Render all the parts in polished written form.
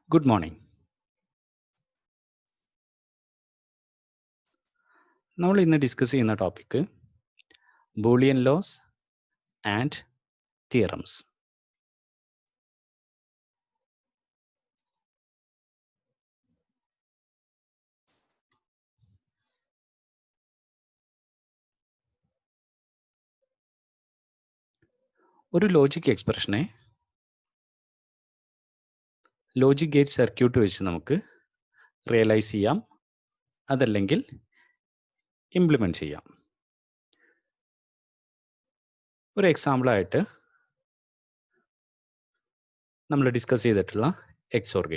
Good morning. നമ്മൾ ഇന്ന് discuss ചെയ്യുന്ന topic Boolean laws and theorems. ഒരു ലോജിക് എക്സ്പ്രഷനെ ലോജിക് ഗേറ്റ് സർക്യൂട്ട് വെച്ച് നമുക്ക് റിയലൈസ് ചെയ്യാം, അതല്ലെങ്കിൽ ഇംപ്ലിമെൻറ്റ് ചെയ്യാം. ഒരു എക്സാമ്പിളായിട്ട് നമ്മൾ ഡിസ്കസ് ചെയ്തിട്ടുള്ള എക്സോർ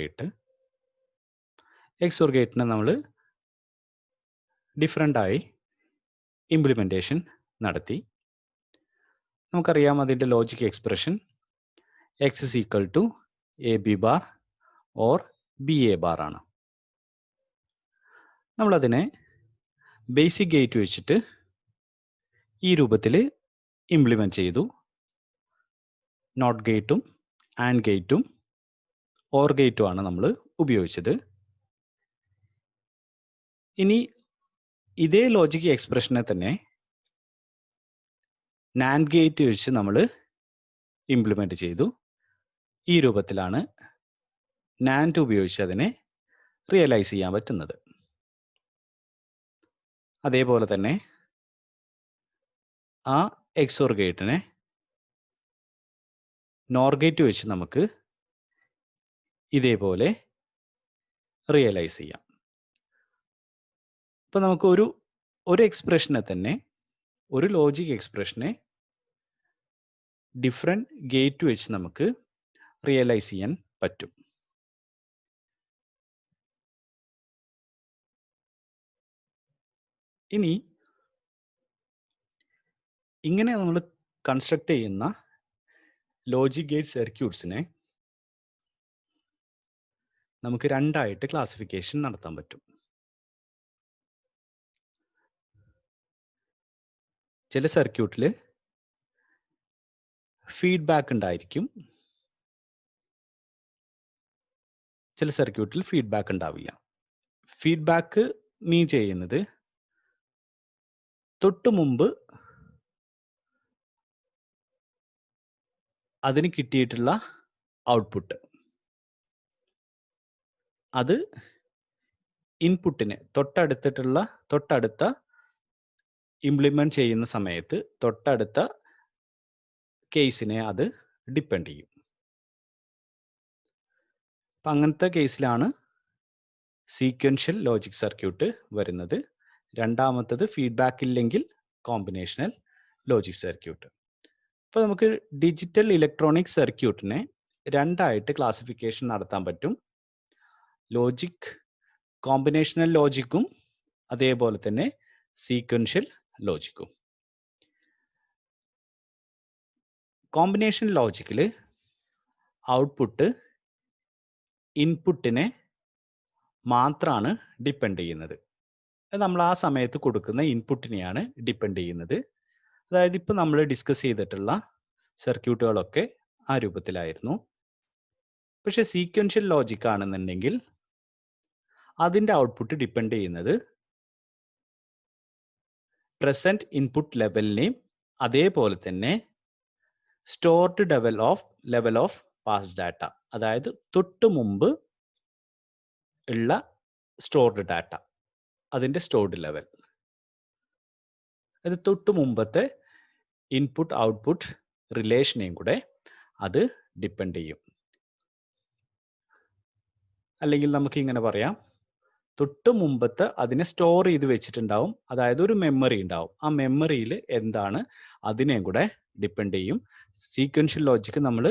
ഗേറ്റിനെ നമ്മൾ ഡിഫറെൻ്റായി ഇംപ്ലിമെൻറ്റേഷൻ നടത്തി. നമുക്കറിയാം അതിൻ്റെ logic expression X is equal to A B bar or B A bar ആണ്. നമ്മളതിനെ ബേസിക് ഗേറ്റ് വെച്ചിട്ട് ഈ രൂപത്തിൽ ഇംപ്ലിമെൻറ്റ് ചെയ്തു. നോട്ട് ഗേറ്റും ആൻഡ് ഗേറ്റും ഓർ ഗേറ്റും ആണ് നമ്മൾ ഉപയോഗിച്ചത്. ഇനി ഇതേ ലോജിക് എക്സ്പ്രഷനെ തന്നെ നാൻഡ് ഗേറ്റ് വെച്ച് നമ്മൾ ഇംപ്ലിമെൻറ്റ് ചെയ്തു. ഈ രൂപത്തിലാണ് നാൻഡ് ഉപയോഗിച്ച് അതിനെ റിയലൈസ് ചെയ്യാൻ പറ്റുന്നത്. അതേപോലെ തന്നെ ആ എക്സോർ ഗേറ്റിനെ നോർ ഗേറ്റ് വെച്ച് നമുക്ക് ഇതേപോലെ റിയലൈസ് ചെയ്യാം. ഇപ്പം നമുക്ക് ഒരു എക്സ്പ്രഷനെ തന്നെ, ഒരു ലോജിക് എക്സ്പ്രഷനെ ഡിഫറെൻറ്റ് ഗേറ്റ് വെച്ച് നമുക്ക് റിയലൈസ് ചെയ്യാൻ പറ്റും. ഇനി ഇങ്ങനെ നമ്മൾ കൺസ്ട്രക്ട് ചെയ്യുന്ന ലോജിക് ഗേറ്റ് സർക്യൂട്ട്സിനെ നമുക്ക് രണ്ടായിട്ട് ക്ലാസിഫിക്കേഷൻ നടത്താൻ പറ്റും. ചില സർക്യൂട്ടിൽ ഫീഡ്ബാക്ക് ഉണ്ടായിരിക്കും, ചില സർക്യൂട്ടിൽ ഫീഡ്ബാക്ക് ഉണ്ടാവില്ല. ഫീഡ്ബാക്ക് മീൻ ചെയ്യുന്നത് തൊട്ടു മുമ്പ് അതിന് കിട്ടിയിട്ടുള്ള ഔട്ട്പുട്ട് അത് ഇൻപുട്ടിനെ തൊട്ടടുത്ത ഇംപ്ലിമെൻറ്റ് ചെയ്യുന്ന സമയത്ത് തൊട്ടടുത്ത കേസിനെ അത് ഡിപ്പെൻഡ് ചെയ്യും. അപ്പം അങ്ങനത്തെ കേസിലാണ് സീക്വൻഷ്യൽ ലോജിക് സർക്യൂട്ട് വരുന്നത്. രണ്ടാമത്തത് ഫീഡ്ബാക്ക് ഇല്ലെങ്കിൽ കോമ്പിനേഷണൽ ലോജിക് സർക്യൂട്ട്. അപ്പോൾ നമുക്ക് ഡിജിറ്റൽ ഇലക്ട്രോണിക് സർക്യൂട്ടിനെ രണ്ടായിട്ട് ക്ലാസിഫിക്കേഷൻ നടത്താൻ പറ്റും. ലോജിക് കോമ്പിനേഷണൽ ലോജിക്കും അതേപോലെ തന്നെ സീക്വൻഷ്യൽ ലോജിക്കും. കോമ്പിനേഷൻ ലോജിക്കിൽ ഔട്ട്പുട്ട് ഇൻപുട്ടിനെ മാത്രമാണ് ഡിപ്പെൻഡ് ചെയ്യുന്നത്. നമ്മൾ ആ സമയത്ത് കൊടുക്കുന്ന ഇൻപുട്ടിനെയാണ് ഡിപ്പെൻഡ് ചെയ്യുന്നത്. അതായത് ഇപ്പം നമ്മൾ ഡിസ്കസ് ചെയ്തിട്ടുള്ള സർക്യൂട്ടുകളൊക്കെ ആ രൂപത്തിലായിരുന്നു. പക്ഷെ സീക്വൻഷ്യൽ ലോജിക് ആണെന്നുണ്ടെങ്കിൽ അതിൻ്റെ ഔട്ട്പുട്ട് ഡിപ്പെൻഡ് ചെയ്യുന്നത് പ്രസന്റ് ഇൻപുട്ട് ലെവലിനെയും അതേപോലെ തന്നെ stored level of pass data, അതായത് തൊട്ട് മുമ്പ് ഉള്ള സ്റ്റോർഡ് ഡാറ്റ, അതിൻ്റെ സ്റ്റോർഡ് ലെവൽ, അത് തൊട്ട് മുമ്പത്തെ ഇൻപുട്ട് ഔട്ട്പുട്ട് റിലേഷനെയും കൂടെ അത് ഡിപ്പെൻഡ് ചെയ്യും. അല്ലെങ്കിൽ നമുക്ക് ഇങ്ങനെ പറയാം, തൊട്ട് മുമ്പത്തെ അതിനെ സ്റ്റോർ ചെയ്ത് വെച്ചിട്ടുണ്ടാവും, അതായത് ഒരു മെമ്മറി ഉണ്ടാവും. ആ മെമ്മറിയിൽ എന്താണ് അതിനെയും കൂടെ ഡിപ്പെൻഡ് ചെയ്യും. സീക്വൻഷ്യൽ ലോജിക്ക് നമ്മൾ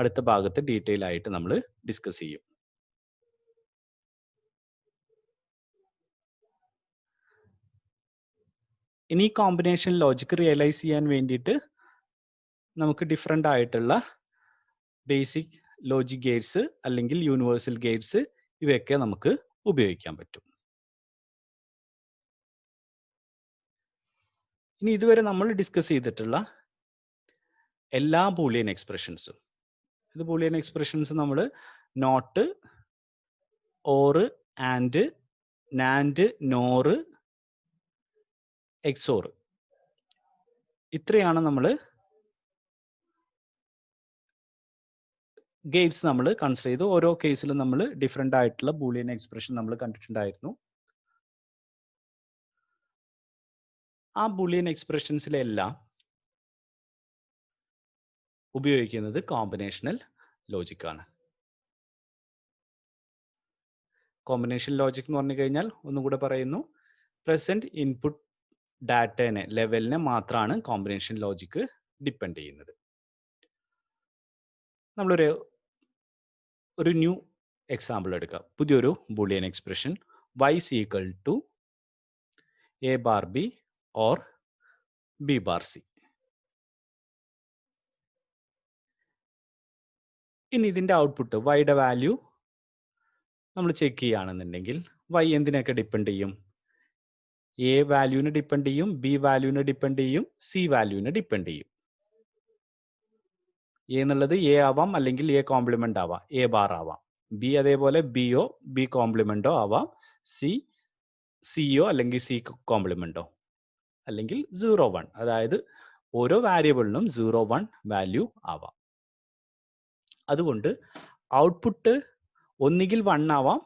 അടുത്ത ഭാഗത്ത് ഡീറ്റെയിൽ ആയിട്ട് നമ്മൾ ഡിസ്കസ് ചെയ്യും. ഇനി കോമ്പിനേഷൻ ലോജിക്ക് റിയലൈസ് ചെയ്യാൻ വേണ്ടിയിട്ട് നമുക്ക് ഡിഫറെൻ്റ് ആയിട്ടുള്ള ബേസിക് ലോജിക് ഗേറ്റ്സ് അല്ലെങ്കിൽ യൂണിവേഴ്സൽ ഗേറ്റ്സ് ഇവയൊക്കെ നമുക്ക് ഉപയോഗിക്കാൻ പറ്റും. ഇനി ഇതുവരെ നമ്മൾ ഡിസ്കസ് ചെയ്തിട്ടുള്ള എല്ലാ ബൂളിയൻ എക്സ്പ്രഷൻസും, ഇത് ബൂളിയൻ എക്സ്പ്രഷൻസ് നമ്മൾ not OR, AND, NAND, NOR, XOR. ഇത്രയാണ് നമ്മൾ ഗേറ്റ്സ് നമ്മൾ കൺസിഡർ ചെയ്തു. ഓരോ കേസിലും നമ്മൾ ഡിഫറെന്റ് ആയിട്ടുള്ള ബൂളിയൻ എക്സ്പ്രഷൻ നമ്മൾ കണ്ടിട്ടുണ്ടായിരുന്നു. ആ ബൂളിയൻ എക്സ്പ്രഷൻസിലെല്ലാം ഉപയോഗിക്കുന്നത് കോമ്പിനേഷണൽ ലോജിക് ആണ്. കോമ്പിനേഷൻ ലോജിക് എന്ന് പറഞ്ഞു കഴിഞ്ഞാൽ ഒന്നുകൂടെ പറയുന്നു, പ്രസന്റ് ഇൻപുട്ട് ഡാറ്റേനെ ലെവലിനെ മാത്രമാണ് കോമ്പിനേഷൻ ലോജിക് ഡിപ്പെൻഡ് ചെയ്യുന്നത്. നമ്മളൊരു ന്യൂ എക്സാമ്പിൾ എടുക്കാം. പുതിയൊരു Boolean expression y is equal to a bar b or b bar c. ഇനി ഇതിന്റെ ഔട്ട്പുട്ട് വൈയുടെ വാല്യൂ നമ്മൾ ചെക്ക് ചെയ്യുകയാണെന്നുണ്ടെങ്കിൽ y എന്തിനൊക്കെ ഡിപ്പെൻഡ് ചെയ്യും? എ വാല്യൂവിനെ ഡിപ്പെൻഡ് ചെയ്യും, ബി വാല്യൂവിനെ ഡിപ്പെൻഡ് ചെയ്യും, സി വാല്യൂവിനെ ഡിപ്പെൻഡ് ചെയ്യും. എ എന്നുള്ളത് എ ആവാം, അല്ലെങ്കിൽ എ കോംപ്ലിമെന്റ് ആവാം, എ ബാർ ആവാം. ബി അതേപോലെ ബിയോ ബി കോംപ്ലിമെന്റോ ആവാം, സി സിയോ അല്ലെങ്കിൽ സി കോംപ്ലിമെന്റോ, അല്ലെങ്കിൽ 0, 1. അതായത് ഓരോ വാരിയബിളിനും 0, 1 വാല്യൂ ആവാം. അതുകൊണ്ട് ഔട്ട്പുട്ട് ഒന്നുകിൽ 1 ആവാം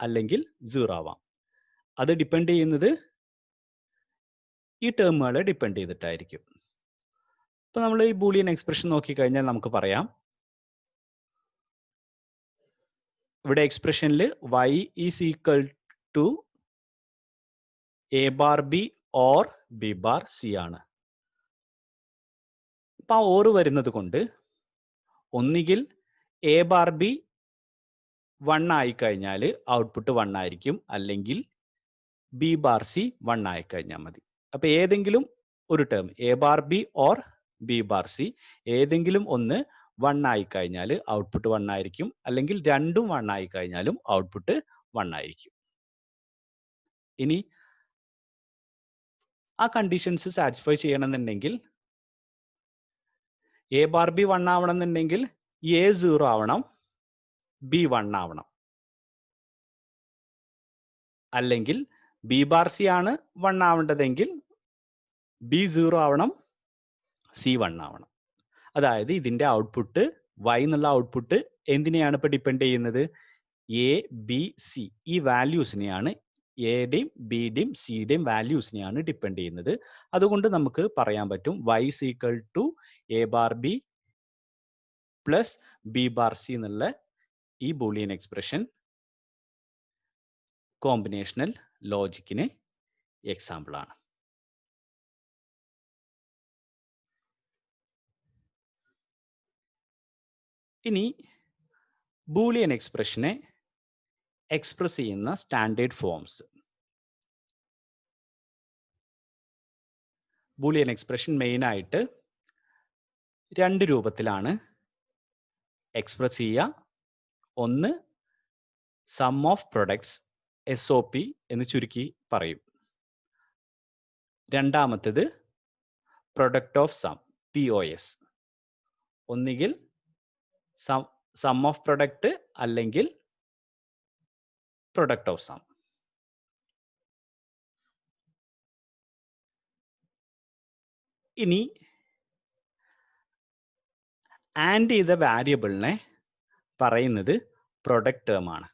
അല്ലെങ്കിൽ 0 ആവാം. അത് ഡിപ്പെൻഡ് ചെയ്യുന്നത് ഈ ടേമുകളെ ഡിപ്പെൻഡ് ചെയ്തിട്ടായിരിക്കും. ഇപ്പൊ നമ്മൾ ഈ ബൂളിയൻ എക്സ്പ്രഷൻ നോക്കിക്കഴിഞ്ഞാൽ നമുക്ക് പറയാം, ഇവിടെ എക്സ്പ്രഷനിൽ y is equal to A bar B or B bar C ആണ്. ഇപ്പൊ ആ ഓർ വരുന്നത് കൊണ്ട് ഒന്നുകിൽ എ ബാർ ബി 1 ആയി കഴിഞ്ഞാൽ ഔട്ട്പുട്ട് 1 ആയിരിക്കും, അല്ലെങ്കിൽ ബി ബാർ സി 1 ആയി കഴിഞ്ഞാൽ മതി. അപ്പൊ ഏതെങ്കിലും ഒരു term A bar B or B bar C ഏതെങ്കിലും ഒന്ന് 1 ആയി കഴിഞ്ഞാൽ ഔട്ട്പുട്ട് 1 ആയിരിക്കും, അല്ലെങ്കിൽ രണ്ടും 1 ആയി കഴിഞ്ഞാലും ഔട്ട്പുട്ട് 1 ആയിരിക്കും. ഇനി ആ കണ്ടീഷൻസ് സാറ്റിസ്ഫൈ ചെയ്യണമെന്നുണ്ടെങ്കിൽ എ ബാർ ബി 1 ആവണം എന്നുണ്ടെങ്കിൽ എ 0 ആവണം, ബി 1 ആവണം. അല്ലെങ്കിൽ ബി ബാർ സി ആണ് 1 ആവേണ്ടതെങ്കിൽ ബി 0 ആവണം, സി 1 ആവണം. അതായത് ഇതിന്റെ ഔട്ട്പുട്ട് y എന്നുള്ള ഔട്ട്പുട്ട് എന്തിനെയാണ് ഇപ്പൊ ഡിപ്പെൻഡ് ചെയ്യുന്നത്? എ ബി സി ഈ വാല്യൂസിനെയാണ്, എയുടെയും ബിയുടെയും സിയുടെയും വാല്യൂസിനെയാണ് ഡിപ്പെൻഡ് ചെയ്യുന്നത്. അതുകൊണ്ട് നമുക്ക് പറയാൻ പറ്റും y is equal to A bar B plus B bar C എന്നുള്ള ഈ ബൂളിയൻ എക്സ്പ്രഷൻ കോമ്പിനേഷണൽ ലോജിക്കിന് എക്സാമ്പിൾ ആണ്. ഇനി ബൂളിയൻ എക്സ്പ്രഷനെ എക്സ്പ്രസ് ചെയ്യുന്ന standard forms. Boolean expression main ആയിട്ട് 2 രൂപത്തിലാണ് എക്സ്പ്രസ് ചെയ്യുക. ഒന്ന് സം ഓഫ് പ്രൊഡക്ട്സ്, SOP എന്ന് ചുരുക്കി പറയും. രണ്ടാമത്തേത് പ്രൊഡക്റ്റ് ഓഫ് സം, POS. ഒന്നുകിൽ സം ഓഫ് പ്രൊഡക്റ്റ് അല്ലെങ്കിൽ പ്രൊഡക്റ്റ് ഓഫ് സം. ഇനി ആൻഡ് ചെയ്ത വാരിയബിളിനെ പറയുന്നത് പ്രൊഡക്റ്റ് ടേം ആണ്.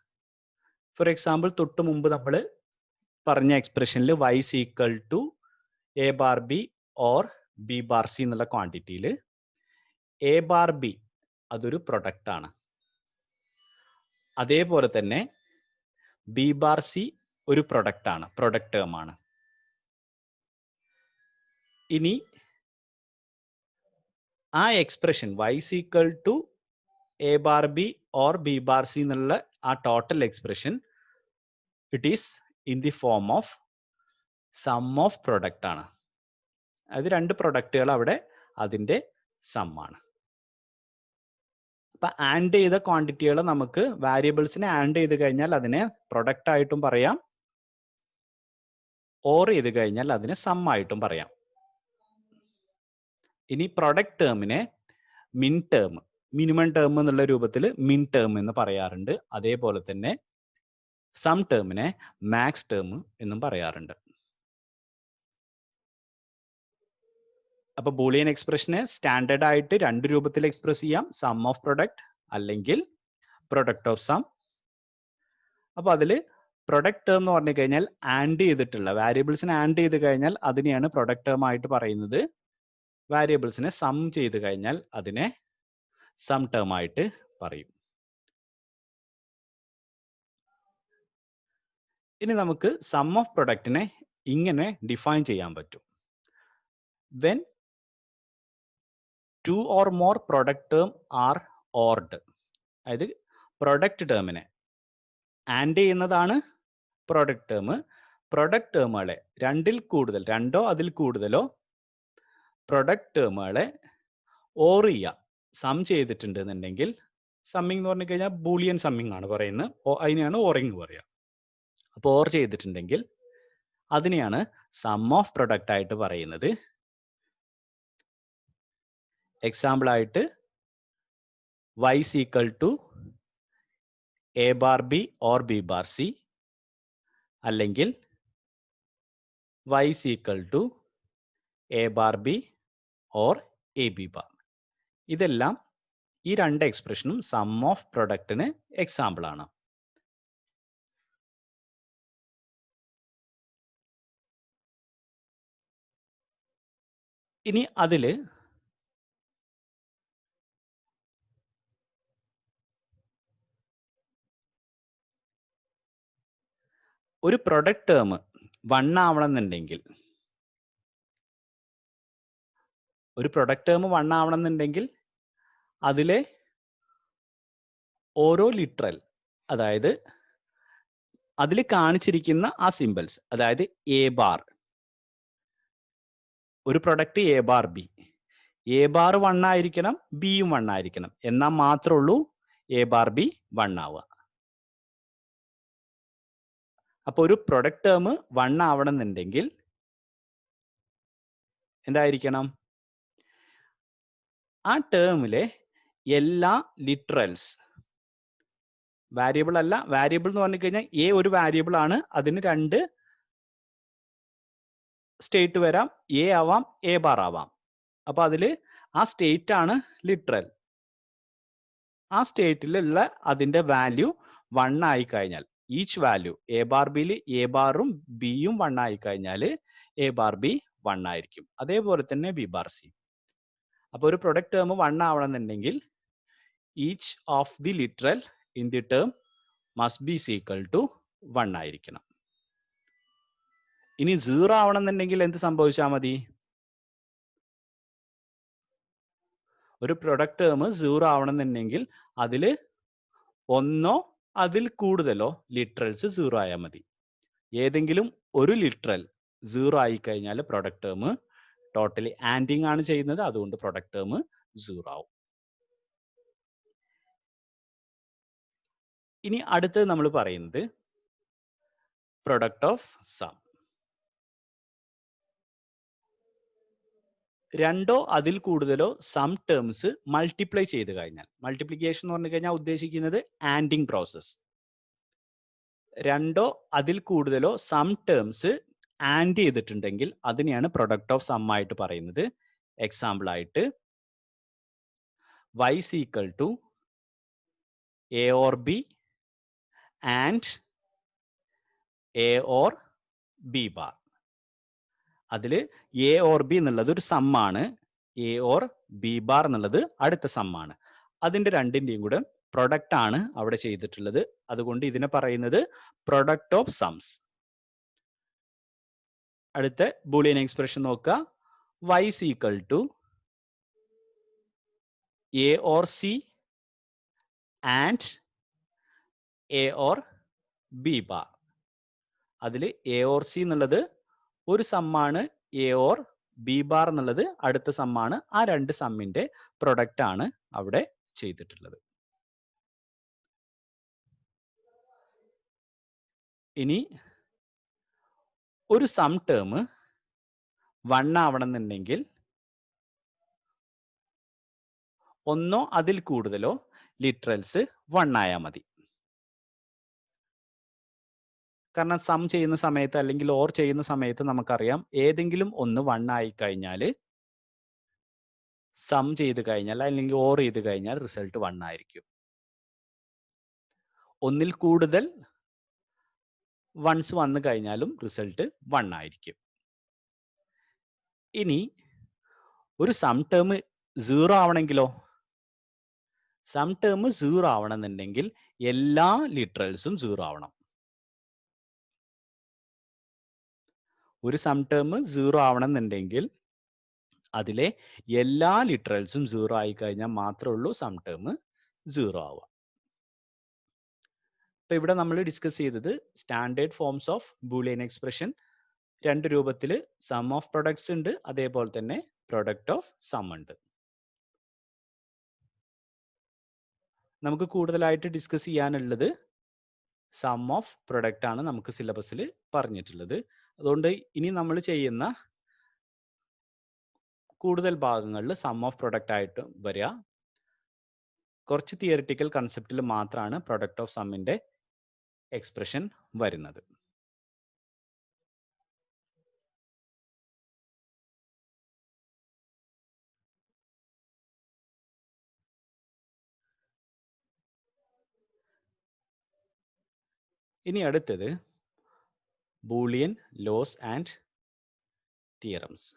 ഫോർ എക്സാമ്പിൾ തൊട്ട് മുമ്പ് നമ്മൾ പറഞ്ഞ എക്സ്പ്രഷനിൽ y is equal to A bar B or B bar C എന്നുള്ള ക്വാണ്ടിറ്റിയിൽ എ ബാർ ബി അതൊരു പ്രൊഡക്റ്റ് ആണ്. അതേപോലെ തന്നെ ബി ബാർ സി ഒരു പ്രൊഡക്റ്റ് ആണ്, പ്രൊഡക്റ്റ് ടേം ആണ്. ഇനി ആ expression y is equal to A bar B or B bar C എന്നുള്ള ആ total expression it is in the form of sum of product ആണ്. അത് 2 പ്രൊഡക്റ്റുകൾ അവിടെ അതിന്റെ സം ആണ്. അപ്പൊ ആൻഡ് ചെയ്ത ക്വാണ്ടിറ്റികൾ നമുക്ക് വാരിയബിൾസിനെ ആൻഡ് ചെയ്ത് കഴിഞ്ഞാൽ അതിനെ പ്രൊഡക്റ്റ് ആയിട്ടും പറയാം, ഓർ ചെയ്ത് കഴിഞ്ഞാൽ അതിനെ സം ആയിട്ടും പറയാം. ഇനി പ്രൊഡക്റ്റ് ടേമിനെ മിൻ ടേം, മിനിമം ടേം എന്നുള്ള രൂപത്തിൽ മിൻ ടേം എന്ന് പറയാറുണ്ട്. അതേപോലെ തന്നെ സം ടേമിനെ മാക്സ് ടേം എന്നും പറയാറുണ്ട്. അപ്പൊ ബൂളിയൻ എക്സ്പ്രഷനെ സ്റ്റാൻഡേർഡ് ആയിട്ട് രണ്ട് രൂപത്തിൽ എക്സ്പ്രസ് ചെയ്യാം, സം ഓഫ് പ്രൊഡക്റ്റ് അല്ലെങ്കിൽ പ്രൊഡക്റ്റ് ഓഫ് സം. അപ്പൊ അതില് പ്രൊഡക്റ്റ് ടേം എന്ന് പറഞ്ഞു കഴിഞ്ഞാൽ ആഡ് ചെയ്തിട്ടുള്ള വാരിയബിൾസിനെ ആഡ് ചെയ്ത് കഴിഞ്ഞാൽ അതിനെയാണ് പ്രൊഡക്റ്റ് ടേം ആയിട്ട് പറയുന്നത്. വാരിയബിൾസിനെ സം ചെയ്ത് കഴിഞ്ഞാൽ അതിനെ സം ടേം ആയിട്ട് പറയും. ഇനി നമുക്ക് സം ഓഫ് പ്രൊഡക്റ്റിനെ ഇങ്ങനെ ഡിഫൈൻ ചെയ്യാൻ പറ്റും. When two or more product term are ored, അതായത് പ്രൊഡക്റ്റ് ടേമിനെ ആഡ് ചെയ്യുന്നതാണ് പ്രൊഡക്റ്റ് ടേം. പ്രൊഡക്റ്റ് ടേമുകളെ രണ്ടോ അതിൽ കൂടുതലോ പ്രൊഡക്റ്റ് ടേമുകളെ ഓർ ചെയ്യാം, സം ചെയ്തിട്ടുണ്ട് എന്നുണ്ടെങ്കിൽ, സമ്മിങ് എന്ന് പറഞ്ഞു കഴിഞ്ഞാൽ ബൂളിയൻ സമ്മിങ് ആണ് പറയുന്നത്, അതിനെയാണ് ഓറിങ് പറയുക. അപ്പോൾ ഓർ ചെയ്തിട്ടുണ്ടെങ്കിൽ അതിനെയാണ് സം ഓഫ് പ്രൊഡക്റ്റ് ആയിട്ട് പറയുന്നത്. എക്സാമ്പിൾ ആയിട്ട് y is equal to a bar b or b bar c, അല്ലെങ്കിൽ y is equal to a bar b or a b bar. ഇതെല്ലാം ഈ രണ്ട് എക്സ്പ്രഷനും സം ഓഫ് പ്രൊഡക്റ്റിന് എക്സാമ്പിൾ ആണ്. ഇനി അതില് ഒരു പ്രൊഡക്റ്റ് ടേം 1 ആവണമെന്നുണ്ടെങ്കിൽ, അതിലെ ഓരോ ലിറ്ററൽ, അതായത് അതിൽ കാണിച്ചിരിക്കുന്ന ആ സിമ്പിൾസ്, അതായത് എ ബാർ, ഒരു product A bar B, A bar 1 ആയിരിക്കണം, ബിയും 1 ആയിരിക്കണം, എന്നാൽ മാത്രമേ ഉള്ളൂ എ ബാർ ബി 1 ആവുക. അപ്പൊ ഒരു പ്രൊഡക്റ്റ് ടേം 1 ആവണമെന്നുണ്ടെങ്കിൽ എന്തായിരിക്കണം? ആ ടേമിലെ എല്ലാ ലിറ്ററൽസ്, വാരിയബിൾ അല്ല, വാരിയബിൾ എന്ന് പറഞ്ഞു കഴിഞ്ഞാൽ എ ഒരു വാരിയബിൾ ആണ്, അതിന് രണ്ട് സ്റ്റേറ്റ് വരാം, എ ആവാം, എ ബാർ ആവാം. അപ്പൊ അതില് ആ സ്റ്റേറ്റ് ആണ് ലിറ്ററൽ. ആ സ്റ്റേറ്റിലുള്ള അതിന്റെ വാല്യൂ 1 ആയി കഴിഞ്ഞാൽ, ഈച്ച് വാല്യൂ എ ബാർ ബിയിൽ എ ബാറും ബിയും 1 ആയി കഴിഞ്ഞാൽ എ ബാർ ബി 1 ആയിരിക്കും. അതേപോലെ തന്നെ ബി ബാർ സി. അപ്പൊ ഒരു പ്രൊഡക്റ്റ് ടേം 1 ആവണമെന്നുണ്ടെങ്കിൽ each of the literal in the term must be equal to 1 ആയിരിക്കണം. ഇനി 0 ആവണമെന്നുണ്ടെങ്കിൽ എന്ത് സംഭവിച്ചാൽ മതി? ഒരു പ്രൊഡക്റ്റ് ടേം 0 ആവണമെന്നുണ്ടെങ്കിൽ അതിൽ ഒന്നോ അതിൽ കൂടുതലോ ലിറ്ററൽസ് 0 ആയാൽ മതി. ഏതെങ്കിലും ഒരു ലിറ്ററൽ 0 ആയി കഴിഞ്ഞാൽ പ്രൊഡക്റ്റ് ടേം ടോട്ടലി ആൻഡിങ് ആണ് ചെയ്യുന്നത്, അതുകൊണ്ട് പ്രൊഡക്റ്റ് ടേം 0 ആവും. ഇനി അടുത്തത് നമ്മൾ പറയുന്നത് പ്രൊഡക്റ്റ് ഓഫ് സം. രണ്ടോ അതിൽ കൂടുതലോ സം ടേംസ് മൾട്ടിപ്ലൈ ചെയ്ത് കഴിഞ്ഞാൽ, മൾട്ടിപ്ലിക്കേഷൻ എന്ന് പറഞ്ഞു കഴിഞ്ഞാൽ ഉദ്ദേശിക്കുന്നത് ആൻഡിങ് പ്രോസസ്. രണ്ടോ അതിൽ കൂടുതലോ സം ടേംസ് ആൻഡ് ചെയ്തിട്ടുണ്ടെങ്കിൽ അതിനെയാണ് പ്രൊഡക്റ്റ് ഓഫ് സം ആയിട്ട് പറയുന്നത്. എക്സാമ്പിൾ ആയിട്ട് y is equal to a or b and a or b bar. അതില് എ ഓർ ബി എന്നുള്ളത് ഒരു സം ആണ്, എ ഓർ ബി ബാർ എന്നുള്ളത് അടുത്ത സം ആണ്. അതിന്റെ രണ്ടിന്റെയും കൂടെ പ്രൊഡക്റ്റ് ആണ് അവിടെ ചെയ്തിട്ടുള്ളത്, അതുകൊണ്ട് ഇതിനെ പറയുന്നത് പ്രൊഡക്റ്റ് ഓഫ് സംസ്. അടുത്ത ബൂളിയൻ എക്സ്പ്രഷൻ നോക്കുക, y is equal to a or c and a or b bar. അതിൽ എ ഓർ സി എന്നുള്ളത് ഒരു സമ്മാണ്, എ ഓർ ബി ബാർ എന്നുള്ളത് അടുത്ത സമ്മാണ്. ആ രണ്ട് സമ്മിന്റെ പ്രൊഡക്റ്റ് ആണ് അവിടെ ചെയ്തിട്ടുള്ളത്. ഇനി ഒരു സം ടേം 1 ആവണമെന്നുണ്ടെങ്കിൽ ഒന്നോ അതിൽ കൂടുതലോ ലിറ്ററൽസ് 1 ആയാൽ മതി. കാരണം സം ചെയ്യുന്ന സമയത്ത് അല്ലെങ്കിൽ ഓർ ചെയ്യുന്ന സമയത്ത് നമുക്കറിയാം ഏതെങ്കിലും ഒന്ന് 1 ആയി കഴിഞ്ഞാൽ സം ചെയ്ത് കഴിഞ്ഞാൽ അല്ലെങ്കിൽ ഓർ ചെയ്ത് കഴിഞ്ഞാൽ റിസൾട്ട് 1 ആയിരിക്കും. ഒന്നിൽ കൂടുതൽ വൺസ് വന്നു കഴിഞ്ഞാലും റിസൾട്ട് 1 ആയിരിക്കും. ഇനി ഒരു സം ടേം 0 ആവണമെങ്കിലോ? സം ടേം 0 ആവണമെന്നുണ്ടെങ്കിൽ എല്ലാ ലിറ്ററൽസും 0 ആവണം. ഒരു സം ടേം 0 ആവണമെന്നുണ്ടെങ്കിൽ അതിലെ എല്ലാ ലിറ്ററൽസും 0 ആയി കഴിഞ്ഞാൽ മാത്രമേ ഉള്ളൂ സം ടേം 0 ആവുക. ഇപ്പൊ ഇവിടെ നമ്മൾ ഡിസ്കസ് ചെയ്തത് standard forms of Boolean expression. 2 രൂപത്തിൽ സം ഓഫ് പ്രൊഡക്ട്സ് ഉണ്ട്, അതേപോലെ തന്നെ പ്രൊഡക്റ്റ് ഓഫ് സം ഉണ്ട്. നമുക്ക് കൂടുതലായിട്ട് ഡിസ്കസ് ചെയ്യാനുള്ളത് സം ഓഫ് പ്രൊഡക്റ്റ് ആണ് നമുക്ക് സിലബസിൽ പറഞ്ഞിട്ടുള്ളത്. അതുകൊണ്ട് ഇനി നമ്മൾ ചെയ്യുന്ന കൂടുതൽ ഭാഗങ്ങളിൽ സം ഓഫ് പ്രൊഡക്റ്റ് ആയിട്ട് വരിക. കുറച്ച് തിയറിറ്റിക്കൽ കൺസെപ്റ്റിൽ മാത്രമാണ് പ്രൊഡക്റ്റ് ഓഫ് സമ്മിന്റെ എക്സ്പ്രഷൻ വരുന്നത്. ഇനി അടുത്തത് Boolean laws and theorems.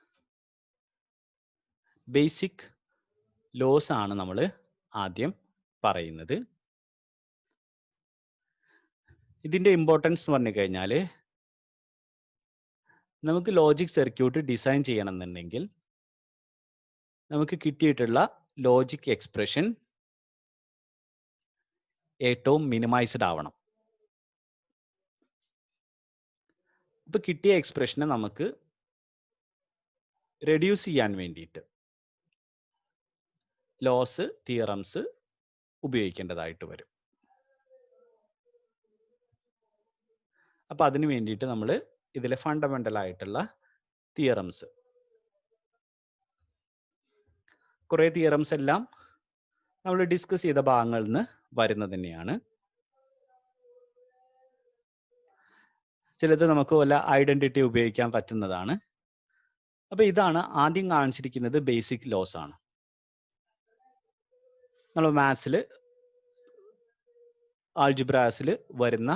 Basic laws ആണ് നമ്മൾ ആദ്യം പറയുന്നത്. ഇതിന്റെ ഇമ്പോർട്ടൻസ് എന്ന് പറഞ്ഞു കഴിഞ്ഞാൽ നമുക്ക് ലോജിക് സർക്യൂട്ട് ഡിസൈൻ ചെയ്യണമെന്നുണ്ടെങ്കിൽ നമുക്ക് കിട്ടിയിട്ടുള്ള ലോജിക് എക്സ്പ്രഷൻ ഏറ്റവും മിനിമൈസ്ഡ് ആവണം. ഇപ്പൊ കിട്ടിയ എക്സ്പ്രഷനെ നമുക്ക് റെഡ്യൂസ് ചെയ്യാൻ വേണ്ടിയിട്ട് ലോസ് തിയറംസ് ഉപയോഗിക്കേണ്ടതായിട്ട് വരും. അപ്പൊ അതിന് വേണ്ടിയിട്ട് നമ്മൾ ഇതിലെ ഫണ്ടമെന്റൽ ആയിട്ടുള്ള തിയറംസ്, കുറെ തിയറംസ് എല്ലാം നമ്മൾ ഡിസ്കസ് ചെയ്ത ഭാഗങ്ങളിൽ നിന്ന് വരുന്നത് തന്നെയാണ്. ചിലത് നമുക്ക് വല്ല ഐഡന്റിറ്റി ഉപയോഗിക്കാൻ പറ്റുന്നതാണ്. അപ്പൊ ഇതാണ് ആദ്യം കാണിച്ചിരിക്കുന്നത് ബേസിക് ലോസ് ആണ്. നമ്മൾ മാത്സിൽ ആൾജിബ്രാസിൽ വരുന്ന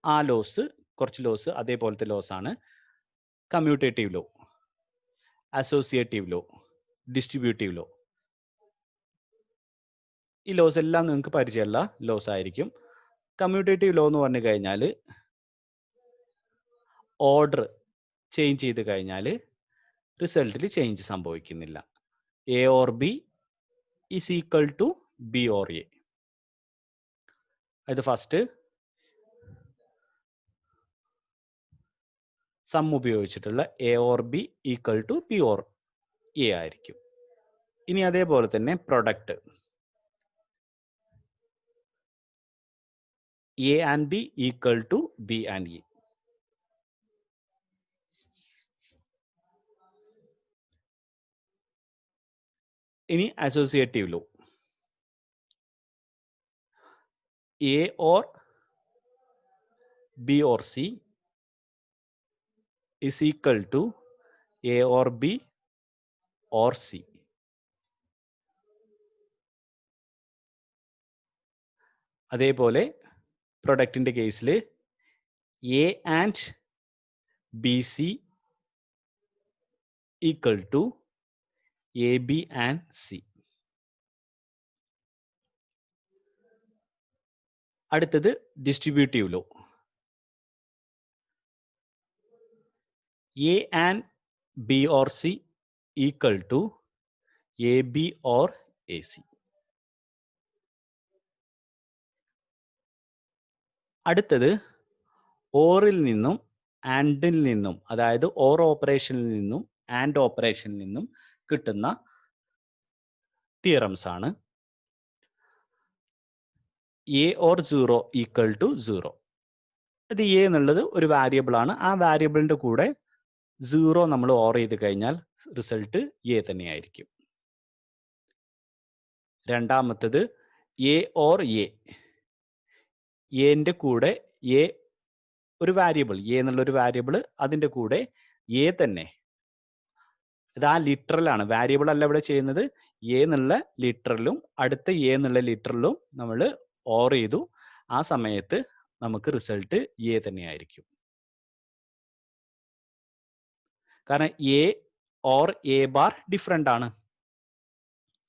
ആ ലോസ്, കുറച്ച് ലോസ് അതേപോലത്തെ ലോസ് ആണ്. Commutative law, associative law, distributive law, ഈ ലോസ് എല്ലാം നിങ്ങൾക്ക് പരിചയമുള്ള ലോസ് ആയിരിക്കും. കമ്മ്യൂട്ടേറ്റീവ് ലോ എന്ന് പറഞ്ഞു കഴിഞ്ഞാൽ ഓർഡർ ചേഞ്ച് ചെയ്ത് കഴിഞ്ഞാൽ റിസൾട്ടിൽ ചേഞ്ച് സംഭവിക്കുന്നില്ല. A or B is equal to B or A. അത് ഫസ്റ്റ് സം ഉപയോഗിച്ചിട്ടുള്ള A or B equal to B or A ആയിരിക്കും. ഇനി അതേപോലെ തന്നെ product A and B equal to B and A. ഇനി associative law, A or B or C is equal to A or B or C. അതേപോലെ പ്രൊഡക്റ്റിന്റെ കേസിൽ A and B C equal to A B and C. അടുത്തത് distributive law, A and B or C equal to A B or A C. അടുത്തത് ഓറിൽ നിന്നും ആൻഡിൽ നിന്നും, അതായത് or ഓപ്പറേഷനിൽ നിന്നും ആൻഡ് ഓപ്പറേഷനിൽ നിന്നും കിട്ടുന്ന തിയറംസ് ആണ്. A or 0 equal to 0. അത് എ എന്നുള്ളത് ഒരു വാരിയബിൾ ആണ്. ആ വാരിയബിളിന്റെ കൂടെ 0 നമ്മൾ ഓർ ചെയ്ത് കഴിഞ്ഞാൽ റിസൾട്ട് എ തന്നെയായിരിക്കും. രണ്ടാമത്തത് എ ഓർ എ, എന്റെ കൂടെ എ ഒരു വാരിയബിൾ എ എന്നുള്ള ഒരു വാരിയബിൾ, അതിന്റെ കൂടെ എ തന്നെ, ഇത് ആ ലിറ്ററലാണ്, വാരിയബിൾ അല്ല ഇവിടെ ചെയ്യുന്നത്. എ എന്നുള്ള ലിറ്ററലും അടുത്ത എ എന്നുള്ള ലിറ്ററലും നമ്മൾ ഓർ ചെയ്തു. ആ സമയത്ത് നമുക്ക് റിസൾട്ട് എ തന്നെയായിരിക്കും. കാരണം A or A bar different ആണ്.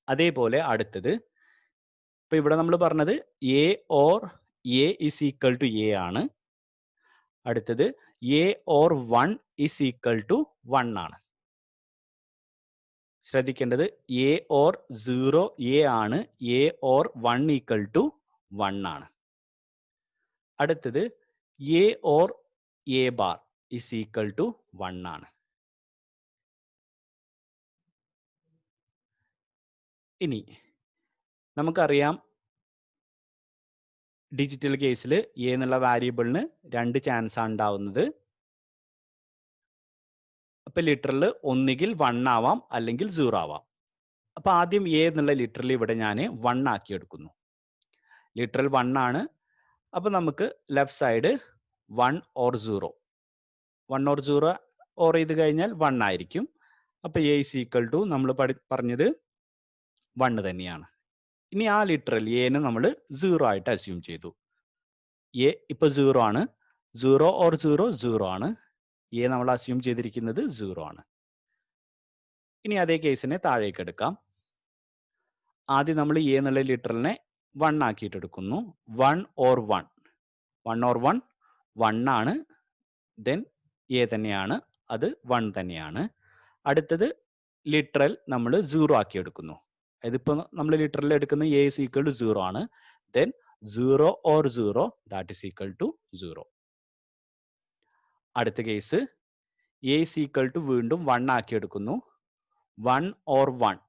അതേപോലെ അടുത്തത്, ഇപ്പൊ ഇവിടെ നമ്മൾ പറഞ്ഞത് A or A is equal to A ആണ്. അടുത്തത് A or 1 is equal to 1 ആണ്. ശ്രദ്ധിക്കേണ്ടത് എ ഓർ 0 എ ആണ്, എ ഓർ 1 ഈക്വൽ ടു 1 ആണ്. അടുത്തത് A or A bar is equal to 1 ആണ്. ഇനി നമുക്കറിയാം ഡിജിറ്റൽ കേസിൽ എ എന്നുള്ള വാരിയബിളിന് 2 ചാൻസ് ആണ് ഉണ്ടാവുന്നത്. അപ്പൊ ലിറ്ററൽ ഒന്നുകിൽ 1 ആവാം അല്ലെങ്കിൽ 0 ആവാം. അപ്പൊ ആദ്യം എ എന്നുള്ള ലിറ്ററൽ ഇവിടെ ഞാൻ 1 ആക്കി എടുക്കുന്നു. ലിറ്ററൽ 1 ആണ്. അപ്പൊ നമുക്ക് left side 1 or 0, 1 or 0 or ചെയ്ത് കഴിഞ്ഞാൽ 1 ആയിരിക്കും. അപ്പൊ എ ഇസ് ഈക്വൽ ടു നമ്മൾ പറഞ്ഞത് 1 തന്നെയാണ്. ഇനി ആ ലിറ്ററൽ എനെ നമ്മൾ 0 ആയിട്ട് അസ്യൂം ചെയ്തു. എ ഇപ്പൊ 0 ആണ്. 0 ഓർ 0 0 ആണ്. എ നമ്മൾ അസ്യൂം ചെയ്തിരിക്കുന്നത് 0 ആണ്. ഇനി അതേ കേസിനെ താഴേക്ക് എടുക്കാം. ആദ്യം നമ്മൾ എ എന്നുള്ള ലിറ്ററലിനെ 1 ആക്കിയിട്ട് എടുക്കുന്നു. 1 ഓർ 1, 1 ഓർ 1 1 ആണ്. ദെൻ എ തന്നെയാണ്, അത് 1 തന്നെയാണ്. അടുത്തത് ലിറ്ററൽ നമ്മൾ 0 ആക്കി എടുക്കുന്നു. ഇതിപ്പോ നമ്മൾ ലിറ്ററൽ എടുക്കുന്ന എ ഇസ് ഈക്വൽ ടു 0 ആണ്. Then 0 or 0 that is equal to 0. അടുത്ത case A is equal to വീണ്ടും 1 ആക്കി എടുക്കുന്നു. 1 ഓർ 1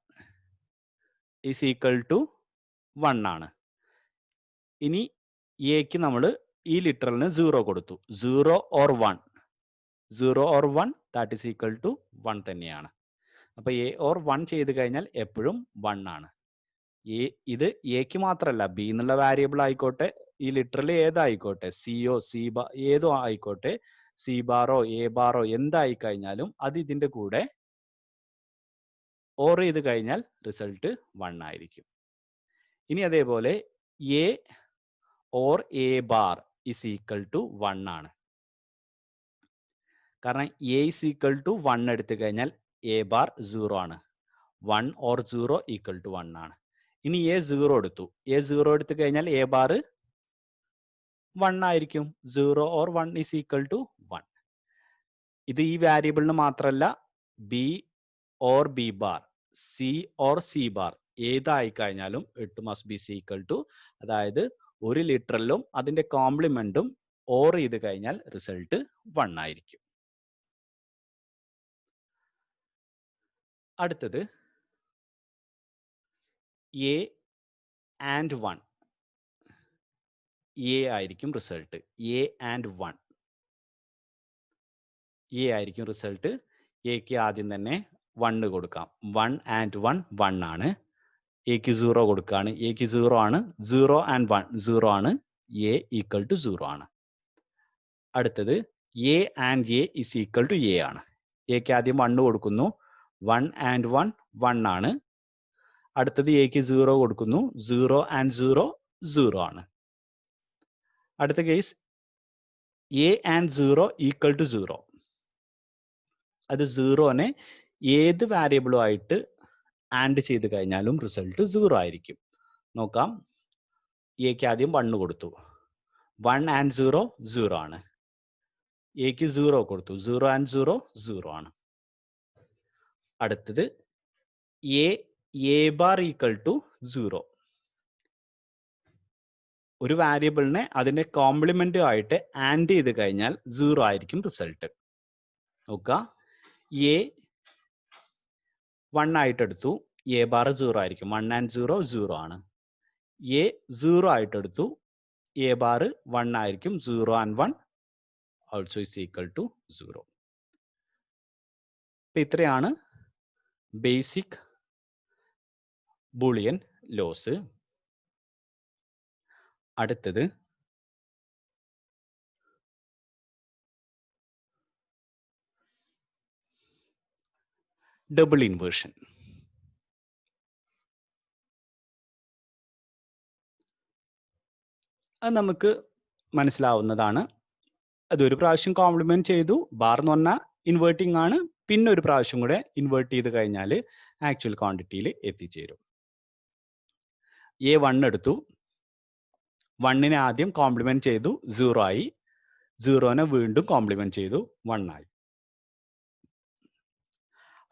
ഇസ് ഈക്വൽ ടു 1 ആണ്. ഇനി എക്ക് നമ്മൾ ഈ ലിറ്ററലിന് 0 കൊടുത്തു. 0 or 1, 0 or 1 that is equal to 1 തന്നെയാണ്. അപ്പൊ എ ഓർ 1 ചെയ്ത് കഴിഞ്ഞാൽ എപ്പോഴും 1 ആണ്. ഇത് എക്ക് മാത്രമല്ല, ബി എന്നുള്ള വാരിയബിൾ ആയിക്കോട്ടെ, ഈ ലിറ്ററലി ഏതായിക്കോട്ടെ, സിയോ സി ബാർ ഏതോ ആയിക്കോട്ടെ, സി ബാറോ എ ബാറോ എന്തായി കഴിഞ്ഞാലും അത് ഇതിന്റെ കൂടെ ഓർ ചെയ്ത് കഴിഞ്ഞാൽ റിസൾട്ട് 1 ആയിരിക്കും. ഇനി അതേപോലെ A or A bar is equal to 1 ആണ്. കാരണം എ ഇസ് ഈക്വൽ ടു 1 എടുത്തു കഴിഞ്ഞാൽ എ ബാർ 0 ആണ്. 1 ഓർ 0 ഈക്വൽ ടു 1 ആണ്. ഇനി എ 0 എടുത്തു. എ 0 എടുത്തു കഴിഞ്ഞാൽ എ ബാർ 1 ആയിരിക്കും. 0 ഓർ 1 ഇസ് ഈക്വൽ ടു 1. ഇത് ഈ വാരിയബിളിന് മാത്രമല്ല, B or B bar, C or C bar ഏതായി കഴിഞ്ഞാലും it must be equal to, അതായത് ഒരു ലിറ്ററലും അതിന്റെ കോംപ്ലിമെന്റും ഓർ ചെയ്ത് കഴിഞ്ഞാൽ റിസൾട്ട് 1 ആയിരിക്കും. അടുത്തത് എ ആൻഡ് 1, എ ആയിരിക്കും റിസൾട്ട്. എ ആൻഡ് 1, എ ആയിരിക്കും റിസൾട്ട്. എക്ക് ആദ്യം തന്നെ 1 കൊടുക്കാം. 1 ആൻഡ് 1 1 ആണ്. എക്ക് 0 കൊടുക്കുകയാണ്. എക്ക് 0 ആണ്. 0 ആൻഡ് 1 0 ആണ്. എ ഈക്വൽ ടു 0 ആണ്. അടുത്തത് A and A is equal to A ആണ്. എക്ക് ആദ്യം 1 കൊടുക്കുന്നു. 1 ആൻഡ് 1 1 ആണ്. അടുത്തത് എക്ക് 0 കൊടുക്കുന്നു. 0 ആൻഡ് 0 0 ആണ്. അടുത്ത case A and 0 equal to 0. അത് 0നെ ഏത് വാരിയബിളും ആയിട്ട് ആൻഡ് ചെയ്ത് കഴിഞ്ഞാലും റിസൾട്ട് 0 ആയിരിക്കും. നോക്കാം. എക്ക് ആദ്യം 1 കൊടുത്തു. 1 ആൻഡ് 0 0 ആണ്. എക്ക് 0 കൊടുത്തു. 0 ആൻഡ് 0 0 ആണ്. അടുത്തത് എ ബാർ ഈക്വൽ ടു 0. ഒരു വാരിയബിളിനെ അതിന്റെ കോംപ്ലിമെന്റ് ആയിട്ട് ആൻഡ് ചെയ്ത് കഴിഞ്ഞാൽ 0 ആയിരിക്കും റിസൾട്ട്. നോക്കുക. എ 1 ആയിട്ട് എടുത്തു. എ ബാർ 0 ആയിരിക്കും. 1 ആൻഡ് 0 0 ആണ്. എ 0 ആയിട്ട് എടുത്തു. എ ബാർ 1 ആയിരിക്കും. 0 and 1 also is equal to 0. അപ്പൊ ഇത്രയാണ് ബേസിക് ബൂളിയൻ ലോസ്. അടുത്തത് ഡബിൾ ഇൻവേർഷൻ. അത് നമുക്ക് മനസ്സിലാവുന്നതാണ്. അതൊരു പ്രാവശ്യം കോംപ്ലിമെന്റ് ചെയ്തു, ബാർ എന്ന് പറഞ്ഞാൽ ഇൻവേർട്ടിംഗ് ആണ്, പിന്നെ ഒരു പ്രാവശ്യം കൂടെ ഇൻവേർട്ട് ചെയ്ത് കഴിഞ്ഞാൽ ആക്ച്വൽ ക്വാണ്ടിറ്റിയിൽ എത്തിച്ചേരും. A1 എടുത്തു, 1നെ ആദ്യം കോംപ്ലിമെന്റ് ചെയ്തു, 0 ആയി, 0നെ വീണ്ടും കോംപ്ലിമെന്റ് ചെയ്തു, 1 ആയി.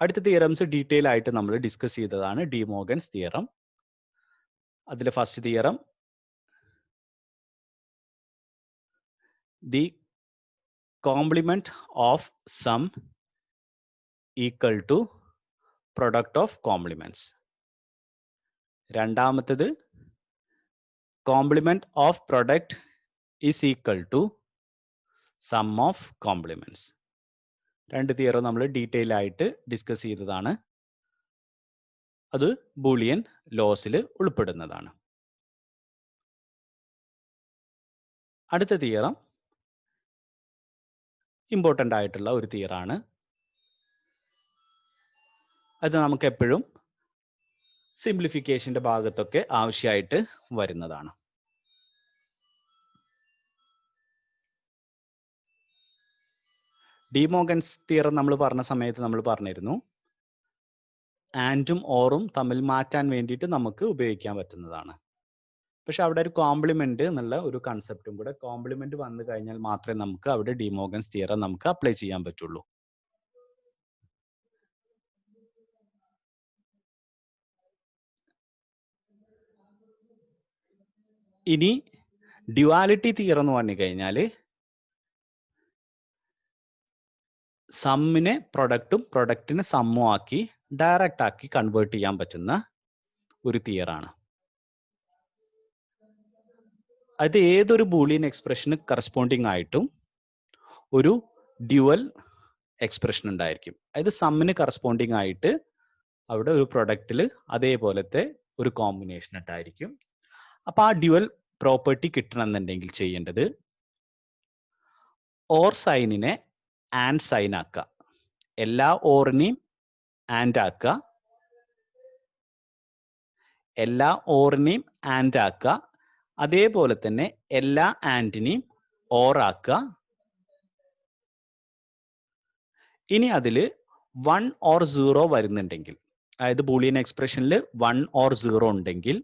അടുത്ത തിയറംസ് ഡീറ്റെയിൽ ആയിട്ട് നമ്മൾ ഡിസ്കസ് ചെയ്തതാണ് ഡി മോർഗൻസ് തിയറം. അതിലെ first theorem, the complement of sum equal to product of complements. രണ്ടാമത്തത്, complement of product is equal to sum of complements. രണ്ട് തിയറും നമ്മൾ ഡീറ്റെയിൽ ആയിട്ട് ഡിസ്കസ് ചെയ്തതാണ്. അത് ബൂളിയൻ ലോസിൽ ഉൾപ്പെടുന്നതാണ്. അടുത്ത തിയറം ഇമ്പോർട്ടൻ്റ് ആയിട്ടുള്ള ഒരു തിയറാണ്. അത് നമുക്ക് എപ്പോഴും സിംപ്ലിഫിക്കേഷന്റെ ഭാഗത്തൊക്കെ ആവശ്യമായിട്ട് വരുന്നതാണ്. ഡി മോർഗൻസ് തിയറം നമ്മൾ പറഞ്ഞ സമയത്ത് നമ്മൾ പറഞ്ഞിരുന്നു, ആൻഡും ഓറും തമ്മിൽ മാറ്റാൻ വേണ്ടിയിട്ട് നമുക്ക് ഉപയോഗിക്കാൻ പറ്റുന്നതാണ്. പക്ഷെ അവിടെ ഒരു കോംപ്ലിമെന്റ് എന്നുള്ള ഒരു കൺസെപ്റ്റും കൂടെ, കോംപ്ലിമെന്റ് വന്നു കഴിഞ്ഞാൽ മാത്രമേ നമുക്ക് അവിടെ ഡി മോർഗൻസ് തിയറം നമുക്ക് അപ്ലൈ ചെയ്യാൻ പറ്റുള്ളൂ. ഇനി ഡ്യുവാലിറ്റി തിയറം എന്ന് പറഞ്ഞു കഴിഞ്ഞാൽ സമ്മിനെ പ്രൊഡക്റ്റും പ്രൊഡക്റ്റിനെ സമ്മും ആക്കി ഡയറക്റ്റ് ആക്കി കൺവേർട്ട് ചെയ്യാൻ പറ്റുന്ന ഒരു തിയറാണ്. അത് ഏതൊരു ബൂളിയൻ എക്സ്പ്രഷന് കറസ്പോണ്ടിങ് ആയിട്ടും ഒരു ഡ്യുവൽ എക്സ്പ്രഷൻ ഉണ്ടായിരിക്കും. അതായത് സമ്മിന് കറസ്പോണ്ടിങ് ആയിട്ട് അവിടെ ഒരു പ്രൊഡക്റ്റിൽ അതേപോലത്തെ ഒരു കോമ്പിനേഷൻ ഉണ്ടായിരിക്കും. അപ്പൊ ആ ഡ്യുവൽ പ്രോപ്പർട്ടി കിട്ടണമെന്നുണ്ടെങ്കിൽ ചെയ്യേണ്ടത്, ഓർ സൈനിനെ ആൻഡ് സൈൻ ആക്കുക, എല്ലാ ഓറിനെയും ആൻഡ് ആക്കുക, എല്ലാ ഓറിനെയും ആൻഡ് ആക്കുക, അതേപോലെ തന്നെ എല്ലാ ആൻഡിനെയും ഓർ ആക്കുക. ഇനി അതിൽ 1 ഓർ 0 വരുന്നുണ്ടെങ്കിൽ, അതായത് ബൂളിയൻ എക്സ്പ്രഷനിൽ 1 ഓർ 0 ഉണ്ടെങ്കിൽ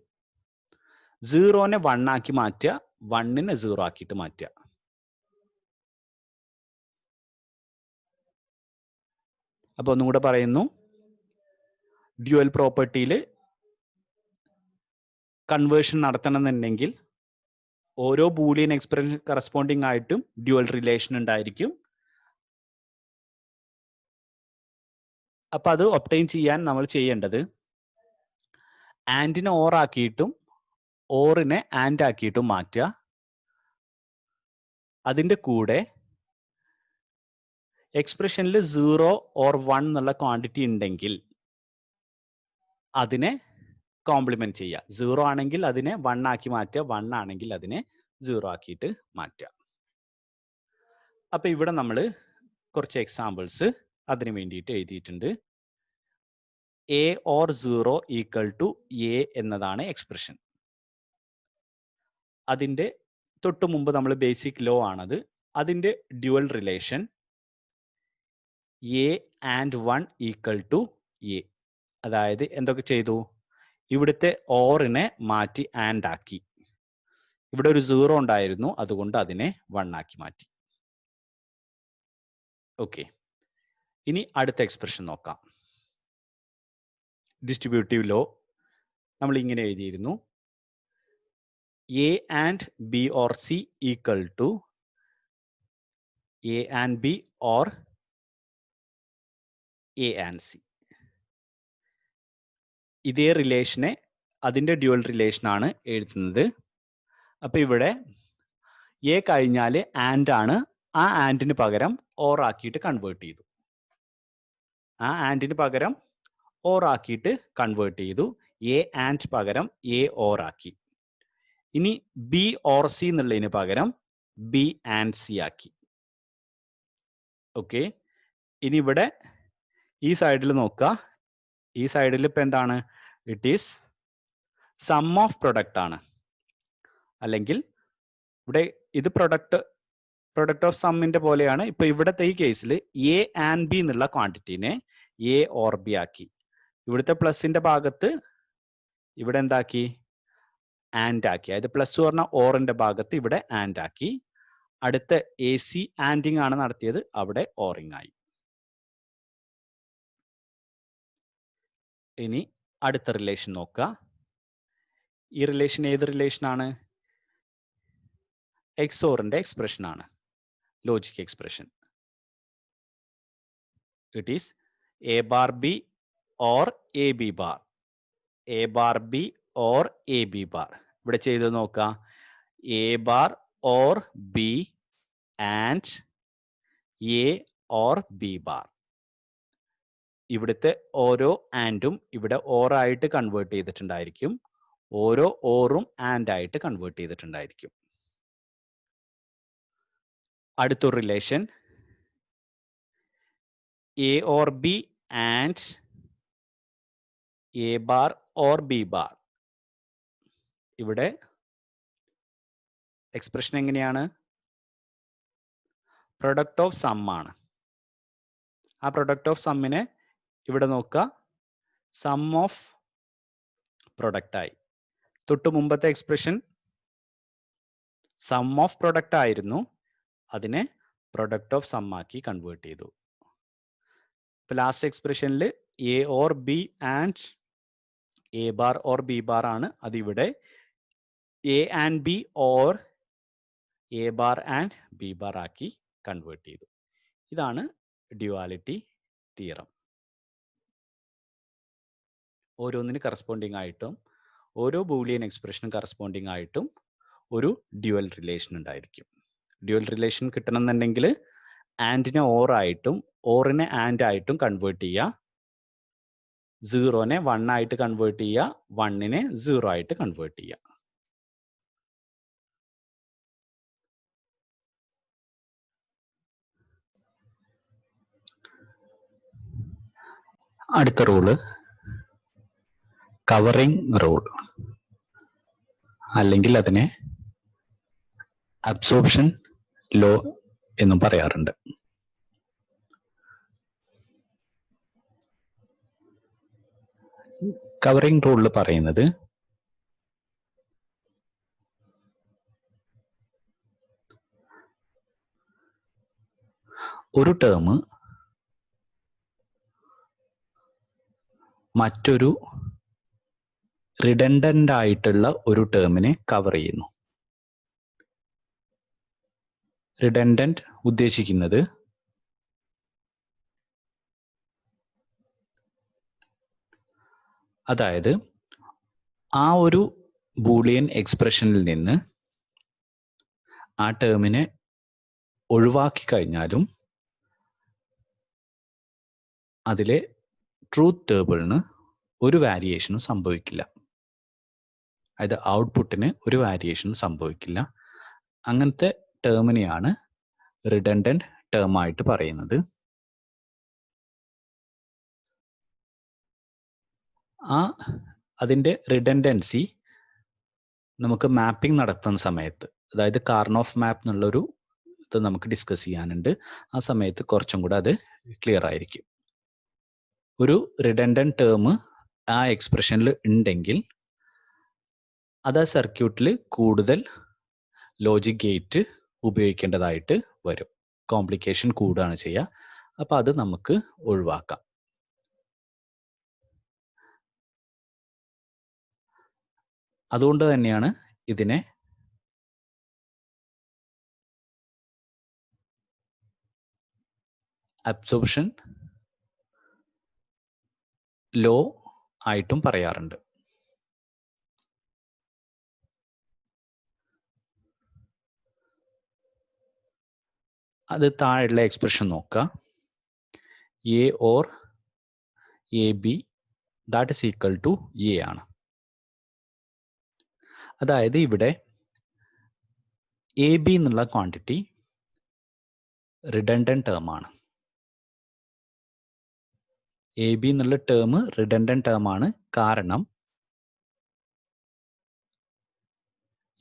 0നെ 1 ആക്കി മാറ്റുക, 1നെ 0 ആക്കിയിട്ട് മാറ്റുക. അപ്പൊ ഒന്നും കൂടെ പറയുന്നു, ഡ്യുവൽ പ്രോപ്പർട്ടിയിൽ കൺവേർഷൻ നടത്തണമെന്നുണ്ടെങ്കിൽ ഓരോ ബൂളിയൻ എക്സ്പ്രഷൻ കറസ്പോണ്ടിങ് ആയിട്ടും ഡ്യുവൽ റിലേഷൻ ഉണ്ടായിരിക്കും. അപ്പൊ അത് ഒബ്റ്റെയിൻ ചെയ്യാൻ നമ്മൾ ചെയ്യേണ്ടത്, ആൻഡിനെ ഓർ ആക്കിയിട്ടും ഓറിനെ ആൻഡ് ആക്കിയിട്ടും മാറ്റുക. അതിന്റെ കൂടെ എക്സ്പ്രഷനിൽ 0 ഓർ 1 എന്നുള്ള ക്വാണ്ടിറ്റി ഉണ്ടെങ്കിൽ അതിനെ കോംപ്ലിമെന്റ് ചെയ്യുക. 0 ആണെങ്കിൽ അതിനെ 1 ആക്കി മാറ്റുക, 1 ആണെങ്കിൽ അതിനെ 0 ആക്കിയിട്ട് മാറ്റുക. അപ്പൊ ഇവിടെ നമ്മൾ കുറച്ച് എക്സാമ്പിൾസ് അതിന് വേണ്ടിയിട്ട് എഴുതിയിട്ടുണ്ട്. A or 0 equal to A എന്നതാണ് എക്സ്പ്രഷൻ. അതിന്റെ തൊട്ടു മുമ്പ് നമ്മൾ ബേസിക് ലോ ആണത്. അതിന്റെ dual relation A and 1 equal to A. അതായത് എന്തൊക്കെ ചെയ്തു, ഇവിടുത്തെ ഓറിനെ മാറ്റി ആൻഡ് ആക്കി. ഇവിടെ ഒരു 0 ഉണ്ടായിരുന്നു, അതുകൊണ്ട് അതിനെ 1 ആക്കി മാറ്റി. ഓക്കെ, ഇനി അടുത്ത എക്സ്പ്രഷൻ നോക്കാം. ഡിസ്ട്രിബ്യൂട്ടീവ് ലോ നമ്മൾ ഇങ്ങനെ എഴുതിയിരുന്നു, A and B or C equal to A and B or A and C. ഇതേ റിലേഷനെ അതിന്റെ ഡ്യുവൽ റിലേഷൻ ആണ് എഴുതുന്നത്. അപ്പൊ ഇവിടെ എ കഴിഞ്ഞാൽ ആൻഡ് ആണ്, ആ ആൻഡിന് പകരം ഓർ ആക്കിയിട്ട് കൺവേർട്ട് ചെയ്തു. ആ ആൻഡിന് പകരം ഓർ ആക്കിയിട്ട് കൺവേർട്ട് ചെയ്തു. എ ആൻഡ് പകരം എ ഓർ ആക്കി. ഇനി ബി ഓർ സി എന്നുള്ളതിന് പകരം ബി ആൻഡ് സി ആക്കി. ഓക്കെ, ഇനി ഇവിടെ ഈ സൈഡിൽ നോക്കുക, ഈ സൈഡിൽ ഇപ്പൊ എന്താണ്? It is sum of product ആണ്. അല്ലെങ്കിൽ ഇവിടെ ഇത് പ്രൊഡക്റ്റ് ഓഫ് സമ്മിന്റെ പോലെയാണ്. ഇപ്പൊ ഇവിടുത്തെ ഈ കേസിൽ എ ആൻഡ് ബി എന്നുള്ള ക്വാണ്ടിറ്റിനെ എ ഓർ ബി ആക്കി. ഇവിടുത്തെ പ്ലസിന്റെ ഭാഗത്ത് ഇവിടെ എന്താക്കി? ആൻഡ് ആക്കി. അതായത് പ്ലസ് പറഞ്ഞ ഓറിന്റെ ഭാഗത്ത് ഇവിടെ ആൻഡ് ആക്കി. അടുത്ത എ സി ആൻഡിങ് ആണ് നടത്തിയത്, അവിടെ ഓറിങ് ആയി. ഇനി അടുത്ത റിലേഷൻ നോക്കുക. ഈ റിലേഷൻ ഏത് റിലേഷൻ ആണ്? എക്സോറിന്റെ എക്സ്പ്രഷൻ ആണ്, logic expression. It is A bar B or A B bar, A bar B or A B bar. ഇവിടെ ചെയ്ത് നോക്കുക, A bar or B and A or B bar. ഇവിടുത്തെ ഓരോ ആൻഡും ഇവിടെ ഓറായിട്ട് കൺവേർട്ട് ചെയ്തിട്ടുണ്ടായിരിക്കും, ഓരോ ഓറും ആൻഡ് ആയിട്ട് കൺവേർട്ട് ചെയ്തിട്ടുണ്ടായിരിക്കും. അടുത്തൊരു relation A or B and A bar or B bar. ഇവിടെ എക്സ്പ്രഷൻ എങ്ങനെയാണ്? പ്രൊഡക്റ്റ് ഓഫ് സം ആണ്. ആ പ്രൊഡക്റ്റ് ഓഫ് സമ്മിനെ ഇവിടെ നോക്കുക, സം ഓഫ് പ്രൊഡക്റ്റ് ആയി. തൊട്ട് മുമ്പത്തെ എക്സ്പ്രഷൻ സം ഓഫ് പ്രൊഡക്റ്റ് ആയിരുന്നു, അതിനെ പ്രൊഡക്റ്റ് ഓഫ് സം ആക്കി കൺവേർട്ട് ചെയ്തു. ഇപ്പൊ ലാസ്റ്റ് എക്സ്പ്രഷനിൽ A or B and A bar or B bar ആണ്, അതിവിടെ A and B or A bar and B bar ആക്കി കൺവേർട്ട് ചെയ്തു. ഇതാണ് ഡ്യുവാലിറ്റി തിയറം. ഓരോന്നിന് കറസ്പോണ്ടിങ് ആയിട്ടും ഓരോ ബൂളിയൻ എക്സ്പ്രഷനും കറസ്പോണ്ടിങ് ആയിട്ടും ഒരു ഡ്യുവൽ റിലേഷൻ ഉണ്ടായിരിക്കും. ഡ്യുവൽ റിലേഷൻ കിട്ടണമെന്നുണ്ടെങ്കിൽ ആൻഡിനെ ഓർ ആയിട്ടും ഓറിനെ ആൻഡ് ആയിട്ടും കൺവേർട്ട് ചെയ്യുക, സീറോനെ 1 ആയിട്ട് കൺവേർട്ട് ചെയ്യുക, 1നെ 0 ആയിട്ട് കൺവേർട്ട് ചെയ്യുക. അടുത്ത റൂള് കവറിംഗ് റൂൾ, അല്ലെങ്കിൽ അതിനെ അബ്സോർപ്ഷൻ ലോ എന്നും പറയാറുണ്ട്. കവറിംഗ് റൂളിൽ പറയുന്നത് ഒരു ടേം മറ്റൊരു റിഡൻഡന്റ് ആയിട്ടുള്ള ഒരു ടേമിനെ കവർ ചെയ്യുന്നു. റിഡൻഡന്റ് ഉദ്ദേശിക്കുന്നത് അതായത് ആ ഒരു ബൂളിയൻ എക്സ്പ്രഷനിൽ നിന്ന് ആ ടേമിനെ ഒഴിവാക്കി കഴിഞ്ഞാലും അതിലെ ട്രൂത്ത് ടേബിളിന് ഒരു വാരിയേഷനും സംഭവിക്കില്ല. അതായത് ഔട്ട്പുട്ടിന് ഒരു വാരിയേഷനും സംഭവിക്കില്ല. അങ്ങനത്തെ ടേമിനെയാണ് റിഡൻഡന്റ് ടേം ആയിട്ട് പറയുന്നത്. അതിന്റെ റിഡൻഡൻസി നമുക്ക് മാപ്പിംഗ് നടത്തുന്ന സമയത്ത്, അതായത് കാർനോഫ് മാപ്പ് എന്നുള്ളൊരു ഇത് നമുക്ക് ഡിസ്കസ് ചെയ്യാനുണ്ട്. ആ സമയത്ത് കുറച്ചും കൂടെ അത് ക്ലിയർ ആയിരിക്കും. ഒരു റിഡൻഡന്റ് ടേം ആ എക്സ്പ്രഷനിൽ ഉണ്ടെങ്കിൽ അത് ആ സർക്യൂട്ടിൽ കൂടുതൽ ലോജിക് ഗേറ്റ് ഉപയോഗിക്കേണ്ടതായിട്ട് വരും. കോംപ്ലിക്കേഷൻ കൂടുകയാണ് ചെയ്യുക. അപ്പൊ അത് നമുക്ക് ഒഴിവാക്കാം. അതുകൊണ്ട് തന്നെയാണ് ഇതിനെ അബ്സോർപ്ഷൻ ലോ ആയിട്ടും പറയാറുണ്ട്. അത് താഴെയുള്ള എക്സ്പ്രഷൻ നോക്കുക. A or A B that is equal to A ആണ്. അതായത് ഇവിടെ എ ബി എന്നുള്ള ക്വാണ്ടിറ്റി റിഡൻഡന്റ് ടേം ആണ്. എ ബി എന്നുള്ള ടേം റിഡൻഡന്റ് ടേം ആണ്. കാരണം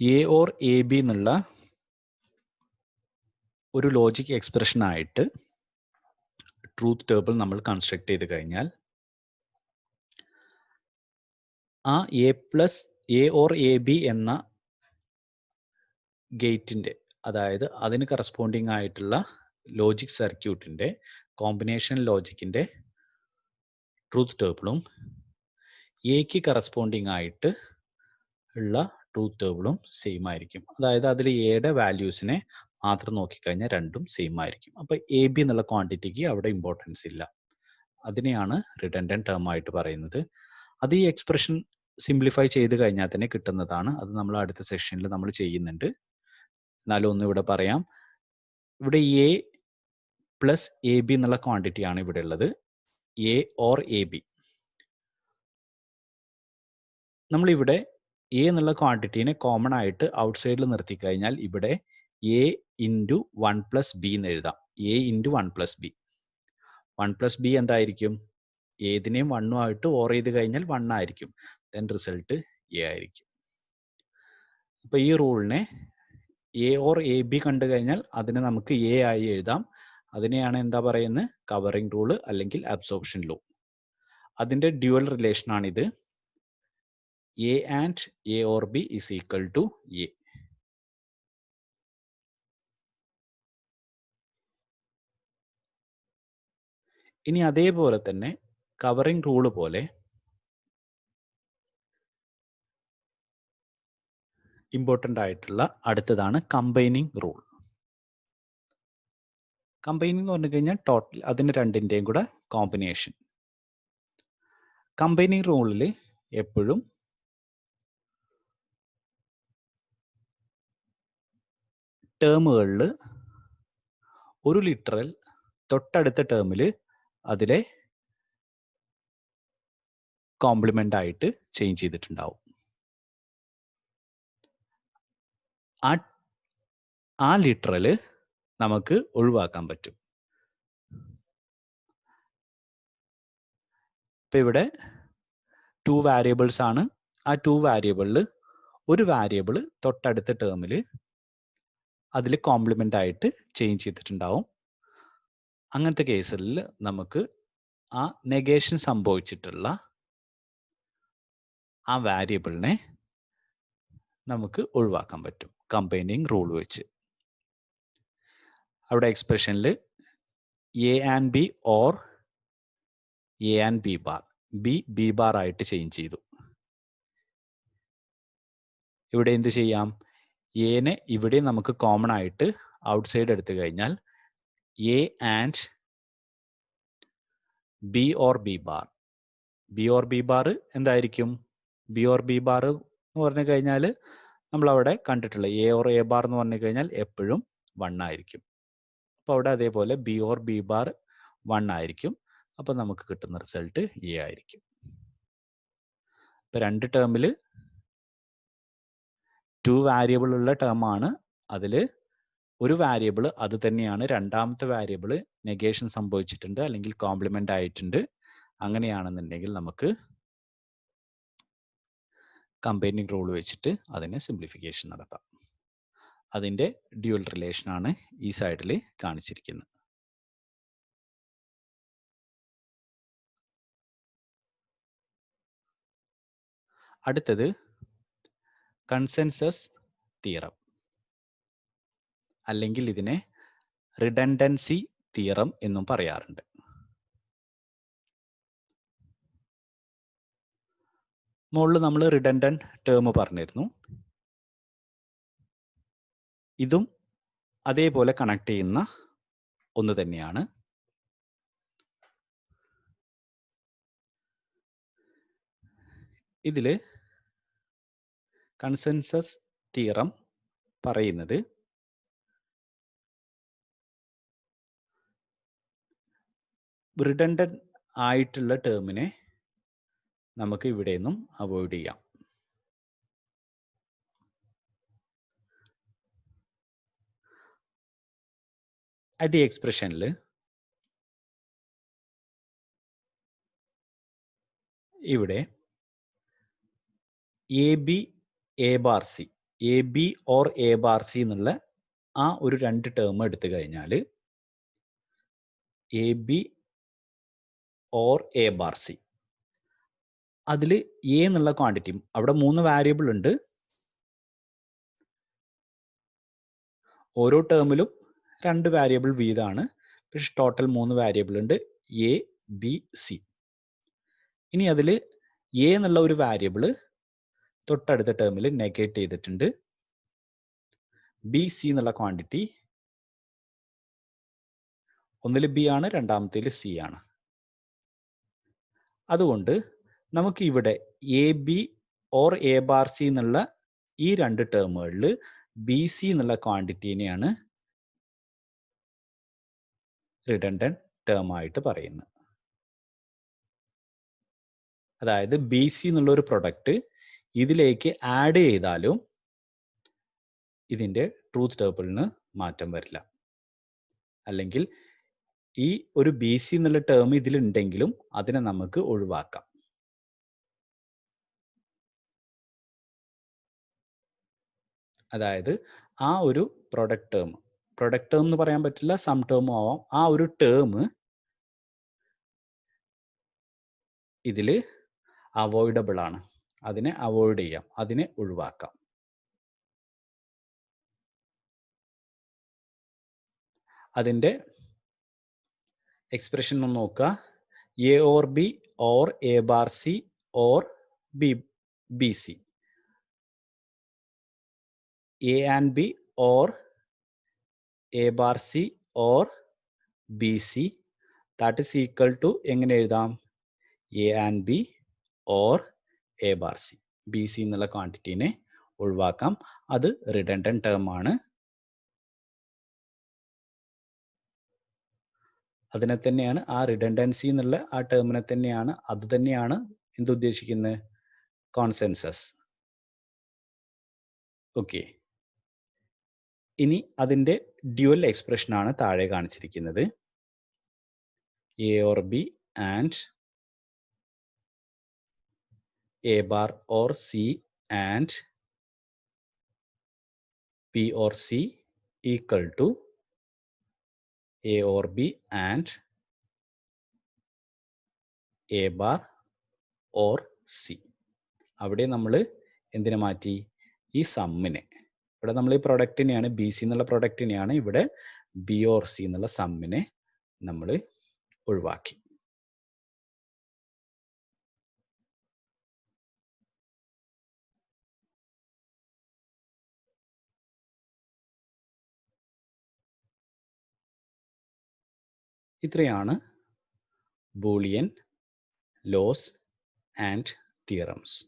എ ഓർ എ ബി എന്നുള്ള ഒരു ലോജിക് എക്സ്പ്രഷൻ ആയിട്ട് ട്രൂത്ത് ടേബിൾ നമ്മൾ കൺസ്ട്രക്ട് ചെയ്ത് കഴിഞ്ഞാൽ ആ എ ഓർ എ ബി എന്ന ഗേറ്റിന്റെ, അതായത് അതിന് കറസ്പോണ്ടിങ് ആയിട്ടുള്ള ലോജിക് സർക്യൂട്ടിന്റെ കോമ്പിനേഷൻ ലോജിക്കിന്റെ ട്രൂത്ത് ടേബിളും എക്ക് കറസ്പോണ്ടിങ് ആയിട്ട് ഉള്ള ട്രൂത്ത് ടേബിളും സെയിം ആയിരിക്കും. അതായത് അതിൽ എയുടെ വാല്യൂസിനെ മാത്രം നോക്കിക്കഴിഞ്ഞാൽ രണ്ടും സെയിം ആയിരിക്കും. അപ്പൊ എ ബി എന്നുള്ള ക്വാണ്ടിറ്റിക്ക് അവിടെ ഇമ്പോർട്ടൻസ് ഇല്ല. അതിനെയാണ് റിഡൻഡന്റ് ടേം ആയിട്ട് പറയുന്നത്. അത് ഈ എക്സ്പ്രഷൻ സിംപ്ലിഫൈ ചെയ്ത് കഴിഞ്ഞാൽ തന്നെ കിട്ടുന്നതാണ്. അത് നമ്മൾ അടുത്ത സെഷനിൽ നമ്മൾ ചെയ്യുന്നുണ്ട്. എന്നാലും ഒന്ന് ഇവിടെ പറയാം. ഇവിടെ എ പ്ലസ് എ ബി എന്നുള്ള ക്വാണ്ടിറ്റി ആണ് ഇവിടെ ഉള്ളത്. A or A B. നമ്മളിവിടെ എ എന്നുള്ള ക്വാണ്ടിറ്റീനെ കോമൺ ആയിട്ട് ഔട്ട് സൈഡിൽ നിർത്തി കഴിഞ്ഞാൽ ഇവിടെ എ ഇൻറ്റു 1 പ്ലസ് ബി എന്ന് എഴുതാം. A into 1 plus B. 1 plus B എന്തായിരിക്കും? ഏതിനെയും 1 ആയിട്ട് ഓർ ചെയ്ത് കഴിഞ്ഞാൽ 1 ആയിരിക്കും. ദെൻ റിസൾട്ട് എ ആയിരിക്കും. അപ്പൊ ഈ റൂളിനെ എ ഓർ എ ബി കണ്ടു കഴിഞ്ഞാൽ അതിനെ നമുക്ക് എ ആയി എഴുതാം. അതിനെയാണ് എന്താ പറയുന്നത്? കവറിംഗ് റൂള് അല്ലെങ്കിൽ അബ്സോർപ്ഷൻ ലോ. അതിന്റെ ഡ്യുവൽ റിലേഷൻ ആണിത്. A and A or B is equal to A. ഇനി അതേപോലെ തന്നെ കവറിംഗ് റൂള് പോലെ ഇമ്പോർട്ടൻ്റ് ആയിട്ടുള്ള അടുത്തതാണ് കമ്പൈനിങ് റൂൾ. കമ്പൈനിങ് എന്ന് പറഞ്ഞു കഴിഞ്ഞാൽ ടോട്ടൽ അതിന് രണ്ടിൻ്റെയും കൂടെ കോമ്പിനേഷൻ. കമ്പൈനിങ് റൂളിൽ എപ്പോഴും ടേമുകളിൽ ഒരു ലിറ്ററൽ തൊട്ടടുത്ത ടേമിൽ അതിലെ കോംപ്ലിമെന്റ് ആയിട്ട് ചേഞ്ച് ചെയ്തിട്ടുണ്ടാവും. ആ ലിറ്ററൽ നമുക്ക് ഒഴിവാക്കാൻ പറ്റും. ഇപ്പൊ ഇവിടെ 2 വേരിയബിൾസ് ആണ്. ആ 2 വേരിയബിളിൽ ഒരു വേരിയബിൾ തൊട്ടടുത്ത ടേമിൽ അതിൽ കോംപ്ലിമെന്റ് ആയിട്ട് ചേഞ്ച് ചെയ്തിട്ടുണ്ടാവും. അങ്ങനത്തെ കേസിൽ നമുക്ക് ആ നെഗേഷൻ സംഭവിച്ചിട്ടുള്ള ആ വാരിയബിളിനെ നമുക്ക് ഒഴിവാക്കാൻ പറ്റും കമ്പൈനിങ് റൂൾ വെച്ച്. അവിടെ എക്സ്പ്രഷനിൽ A and B or A and B bar, B bar ആയിട്ട് ചേഞ്ച് ചെയ്തു. ഇവിടെ എന്ത് ചെയ്യാം? എനെ ഇവിടെ നമുക്ക് കോമൺ ആയിട്ട് ഔട്ട് സൈഡ് എടുത്തു കഴിഞ്ഞാൽ A and B or B bar. B or B bar എന്തായിരിക്കും? ബി ഓർ ബി ബാർ എന്ന് പറഞ്ഞു കഴിഞ്ഞാൽ നമ്മൾ അവിടെ കണ്ടിട്ടുള്ള എ ഓർ എ ബാർ എന്ന് പറഞ്ഞു കഴിഞ്ഞാൽ എപ്പോഴും 1 ആയിരിക്കും. അപ്പൊ അവിടെ അതേപോലെ ബി ഓർ ബി ബാർ 1 ആയിരിക്കും. അപ്പൊ നമുക്ക് കിട്ടുന്ന റിസൾട്ട് എ ആയിരിക്കും. ഇപ്പൊ രണ്ട് ടേമിൽ 2 വേരിയബിൾ ഉള്ള ടേം ആണ്. അതിൽ ഒരു വേരിയബിൾ അത് തന്നെയാണ്, രണ്ടാമത്തെ വേരിയബിൾ നെഗേഷൻ സംഭവിച്ചിട്ടുണ്ട് അല്ലെങ്കിൽ കോംപ്ലിമെന്റ് ആയിട്ടുണ്ട്. അങ്ങനെയാണെന്നുണ്ടെങ്കിൽ നമുക്ക് കമ്പൈനിങ് റൂൾ വെച്ചിട്ട് അതിനെ സിംപ്ലിഫിക്കേഷൻ നടത്താം. അതിന്റെ ഡ്യുവൽ റിലേഷൻ ആണ് ഈ സൈഡിൽ കാണിച്ചിരിക്കുന്നത്. അടുത്തത് കൺസെൻസസ് തിയറം, അല്ലെങ്കിൽ ഇതിനെ റിഡൻഡൻസി തിയറം എന്നും പറയാറുണ്ട്. മുകളിൽ നമ്മൾ റിഡൻഡന്റ് ടേം പറഞ്ഞിരുന്നു. ഇതും അതേപോലെ കണക്ട് ചെയ്യുന്ന ഒന്ന് തന്നെയാണ്. ഇതിൽ കൺസെൻസസ് തിയറം പറയുന്നത് റിഡൻഡന്റ് ആയിട്ടുള്ള ടേമിനെ നമുക്ക് ഇവിടെ നിന്നും അവോയ്ഡ് ചെയ്യാം. അത് ഈ എക്സ്പ്രഷനിൽ ഇവിടെ A B A bar C, A B or A bar C എന്നുള്ള ആ ഒരു രണ്ട് ടേം എടുത്തു കഴിഞ്ഞാൽ A B or A bar C, അതിൽ എ എന്നുള്ള ക്വാണ്ടിറ്റി, അവിടെ 3 വേരിയബിൾ ഉണ്ട്. ഓരോ ടേമിലും 2 വേരിയബിൾ വീതമാണ്. പക്ഷെ ടോട്ടൽ 3 വേരിയബിൾ ഉണ്ട്, എ ബി സി. ഇനി അതിൽ എ എന്നുള്ള ഒരു വേരിയബിൾ തൊട്ടടുത്ത ടേമിൽ നെഗേറ്റ് ചെയ്തിട്ടുണ്ട്. ബി സി എന്നുള്ള ക്വാണ്ടിറ്റി ഒന്നിൽ ബി ആണ്, രണ്ടാമത്തേൽ സി ആണ്. അതുകൊണ്ട് നമുക്ക് ഇവിടെ A B or A bar C എന്നുള്ള ഈ രണ്ട് ടേമുകളിൽ ബി സി എന്നുള്ള ക്വാണ്ടിറ്റീനെയാണ് റിഡൻഡന്റ് ടേം ആയിട്ട് പറയുന്നത്. അതായത് ബി സി എന്നുള്ള ഒരു പ്രൊഡക്റ്റ് ഇതിലേക്ക് ആഡ് ചെയ്താലും ഇതിന്റെ ട്രൂത്ത് ടേബിളിന് മാറ്റം വരില്ല. അല്ലെങ്കിൽ ഈ ഒരു ബി സി എന്നുള്ള ടേം ഇതിലുണ്ടെങ്കിലും അതിനെ നമുക്ക് ഒഴിവാക്കാം. അതായത് ആ ഒരു പ്രൊഡക്റ്റ് ടേം എന്ന് പറയാൻ പറ്റില്ല, സം ടേമും ആവാം. ആ ഒരു ടേം ഇതിൽ അവോയ്ഡബിൾ ആണ്, അതിനെ അവോയ്ഡ് ചെയ്യാം, അതിനെ ഒഴിവാക്കാം. അതിന്റെ എക്സ്പ്രഷൻ ഒന്ന് നോക്കുക. A or B or A bar C or B C, A and B or A bar C or B C, that is equal to എങ്ങനെ എഴുതാം? A and B or A bar C. B C എന്നുള്ള ക്വാണ്ടിറ്റീനെ ഒഴിവാക്കാം, അത് redundant term ആണ്. അതിനെ തന്നെയാണ്, ആ റിഡൻഡൻസി എന്നുള്ള ആ ടേമിനെ തന്നെയാണ്, അത് തന്നെയാണ് എന്തുദ്ദേശിക്കുന്നത്? കോൺസെൻസസ്. ഓക്കെ, ഇനി അതിന്റെ ഡ്യുവൽ എക്സ്പ്രഷൻ ആണ് താഴെ കാണിച്ചിരിക്കുന്നത്. A or B and A bar or C and B or C equal to A or B and A bar or C. അവിടെ നമ്മൾ എന്തിനെ മാറ്റി? ഈ സമ്മിനെ. ഇവിടെ നമ്മൾ ഈ പ്രൊഡക്റ്റിനെയാണ്, ബി സി എന്നുള്ള പ്രൊഡക്റ്റിനെയാണ്, ഇവിടെ ബി ഓർ സി എന്നുള്ള സമ്മിനെ നമ്മൾ ഒഴിവാക്കി. ഇത്രയാണ് ബൂളിയൻ ലോസ് ആൻഡ് തിയറംസ്.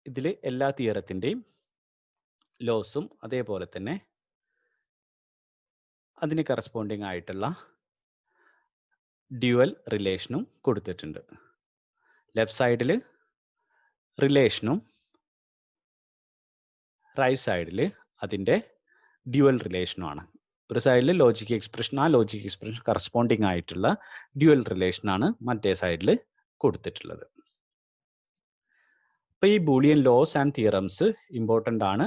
ഇതിൽ എല്ലാ തിയറത്തിൻ്റെയും ലോസും അതേപോലെ തന്നെ അതിന് കറസ്പോണ്ടിങ് ആയിട്ടുള്ള ഡ്യുവൽ റിലേഷനും കൊടുത്തിട്ടുണ്ട്. ലെഫ്റ്റ് സൈഡിൽ റിലേഷനും റൈറ്റ് സൈഡിൽ അതിൻ്റെ ഡ്യുവൽ റിലേഷനുമാണ്. ഒരു സൈഡിൽ ലോജിക് എക്സ്പ്രഷൻ, ആ ലോജിക് എക്സ്പ്രഷൻ കറസ്പോണ്ടിങ് ആയിട്ടുള്ള ഡ്യുവൽ റിലേഷനാണ് മറ്റേ സൈഡിൽ കൊടുത്തിട്ടുള്ളത്. അപ്പൊ ഈ Boolean laws and theorems important ആണ്.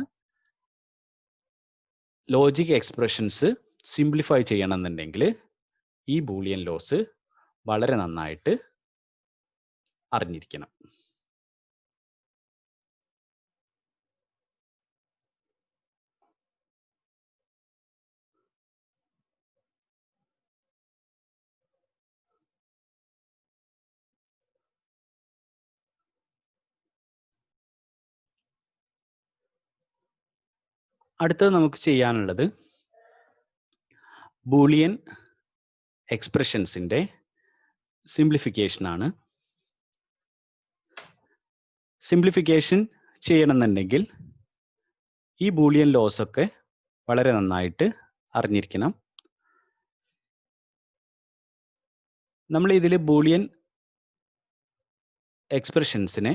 ലോജിക് എക്സ്പ്രഷൻസ് സിംപ്ലിഫൈ ചെയ്യണമെന്നുണ്ടെങ്കിൽ ഈ ബൂളിയൻ ലോസ് വളരെ നന്നായിട്ട് അറിഞ്ഞിരിക്കണം. അടുത്തത് നമുക്ക് ചെയ്യാനുള്ളത് ബൂളിയൻ എക്സ്പ്രഷൻസിൻ്റെ സിംപ്ലിഫിക്കേഷൻ ആണ്. സിംപ്ലിഫിക്കേഷൻ ചെയ്യണമെന്നുണ്ടെങ്കിൽ ഈ ബൂളിയൻ ലോസ് ഒക്കെ വളരെ നന്നായിട്ട് അറിഞ്ഞിരിക്കണം. നമ്മൾ ഇതിൽ ബൂളിയൻ എക്സ്പ്രഷൻസിനെ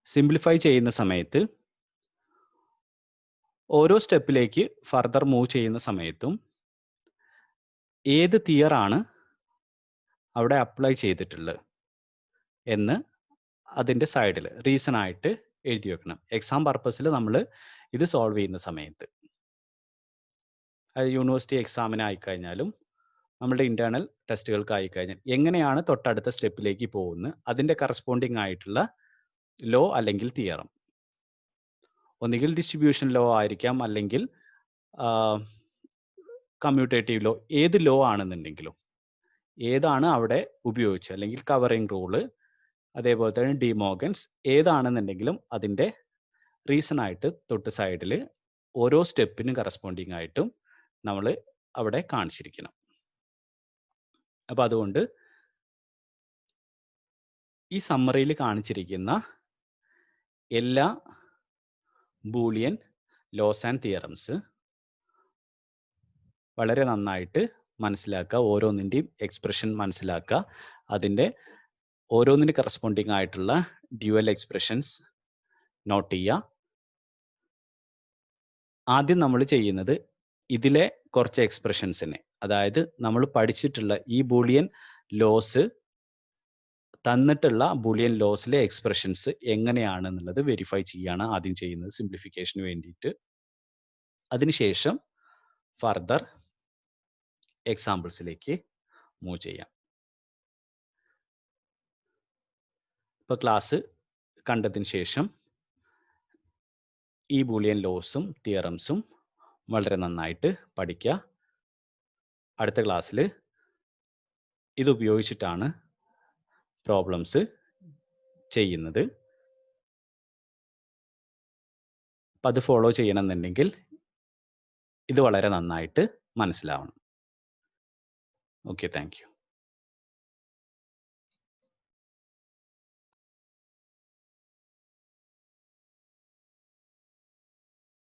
സിംപ്ലിഫൈ ചെയ്യുന്ന സമയത്ത് ഓരോ സ്റ്റെപ്പിലേക്ക് ഫർദർ മൂവ് ചെയ്യുന്ന സമയത്തും ഏത് തിയർ ആണ് അവിടെ അപ്ലൈ ചെയ്തിട്ടുള്ളത് എന്ന് അതിൻ്റെ സൈഡിൽ റീസൺ ആയിട്ട് എഴുതി വെക്കണം. എക്സാം പർപ്പസിൽ നമ്മൾ ഇത് സോൾവ് ചെയ്യുന്ന സമയത്ത്, അത് യൂണിവേഴ്സിറ്റി എക്സാമിന് ആയിക്കഴിഞ്ഞാലും നമ്മളുടെ ഇന്റേണൽ ടെസ്റ്റുകൾക്ക് ആയിക്കഴിഞ്ഞാൽ എങ്ങനെയാണ് തൊട്ടടുത്ത സ്റ്റെപ്പിലേക്ക് പോകുന്നത്, അതിൻ്റെ കറസ്പോണ്ടിങ് ആയിട്ടുള്ള ലോ അല്ലെങ്കിൽ തിയറം, ഒന്നുകിൽ ഡിസ്ട്രിബ്യൂഷൻ ലോ ആയിരിക്കാം, അല്ലെങ്കിൽ കമ്മ്യൂട്ടേറ്റീവ് ലോ, ഏത് ലോ ആണെന്നുണ്ടെങ്കിലും ഏതാണ് അവിടെ ഉപയോഗിച്ചത്, അല്ലെങ്കിൽ കവറിങ് റൂള്, അതേപോലെ തന്നെ ഡിമോഗൻസ്, ഏതാണെന്നുണ്ടെങ്കിലും അതിൻ്റെ റീസൺ ആയിട്ട് തൊട്ട് സൈഡിൽ ഓരോ സ്റ്റെപ്പിനും കറസ്പോണ്ടിങ് ആയിട്ടും നമ്മൾ അവിടെ കാണിച്ചിരിക്കണം. അപ്പം അതുകൊണ്ട് ഈ സമ്മറിയിൽ കാണിച്ചിരിക്കുന്ന എല്ലാ ബൂളിയൻ ലോസ് ആൻഡ് തിയറംസ് വളരെ നന്നായിട്ട് മനസ്സിലാക്കുക, ഓരോന്നിൻ്റെയും എക്സ്പ്രഷൻ മനസ്സിലാക്കുക, അതിൻ്റെ ഓരോന്നിന് കറസ്പോണ്ടിങ് ആയിട്ടുള്ള ഡ്യുവൽ എക്സ്പ്രഷൻസ് നോട്ട് ചെയ്യുക. ആദ്യം നമ്മൾ ചെയ്യുന്നത് ഇതിലെ കുറച്ച് എക്സ്പ്രഷൻസിനെ, അതായത് നമ്മൾ പഠിച്ചിട്ടുള്ള ഈ ബൂളിയൻ ലോസ് തന്നിട്ടുള്ള ബൂളിയൻ ലോസിലെ എക്സ്പ്രഷൻസ് എങ്ങനെയാണെന്നുള്ളത് വെരിഫൈ ചെയ്യാണ് ആദ്യം ചെയ്യുന്നത് സിംപ്ലിഫിക്കേഷന് വേണ്ടിയിട്ട്. അതിനുശേഷം ഫർദർ എക്സാമ്പിൾസിലേക്ക് മൂവ് ചെയ്യാം. ഇപ്പോൾ ക്ലാസ് കണ്ടതിന് ശേഷം ഈ ബൂളിയൻ ലോസും തിയറംസും വളരെ നന്നായിട്ട് പഠിക്കുക. അടുത്ത ക്ലാസ്സിൽ ഇത് ഉപയോഗിച്ചിട്ടാണ് പ്രോബ്ലംസ് ചെയ്യുന്നത്. അപ്പം അത് ഫോളോ ചെയ്യണമെന്നുണ്ടെങ്കിൽ ഇത് വളരെ നന്നായിട്ട് മനസ്സിലാവണം. Okay, thank U.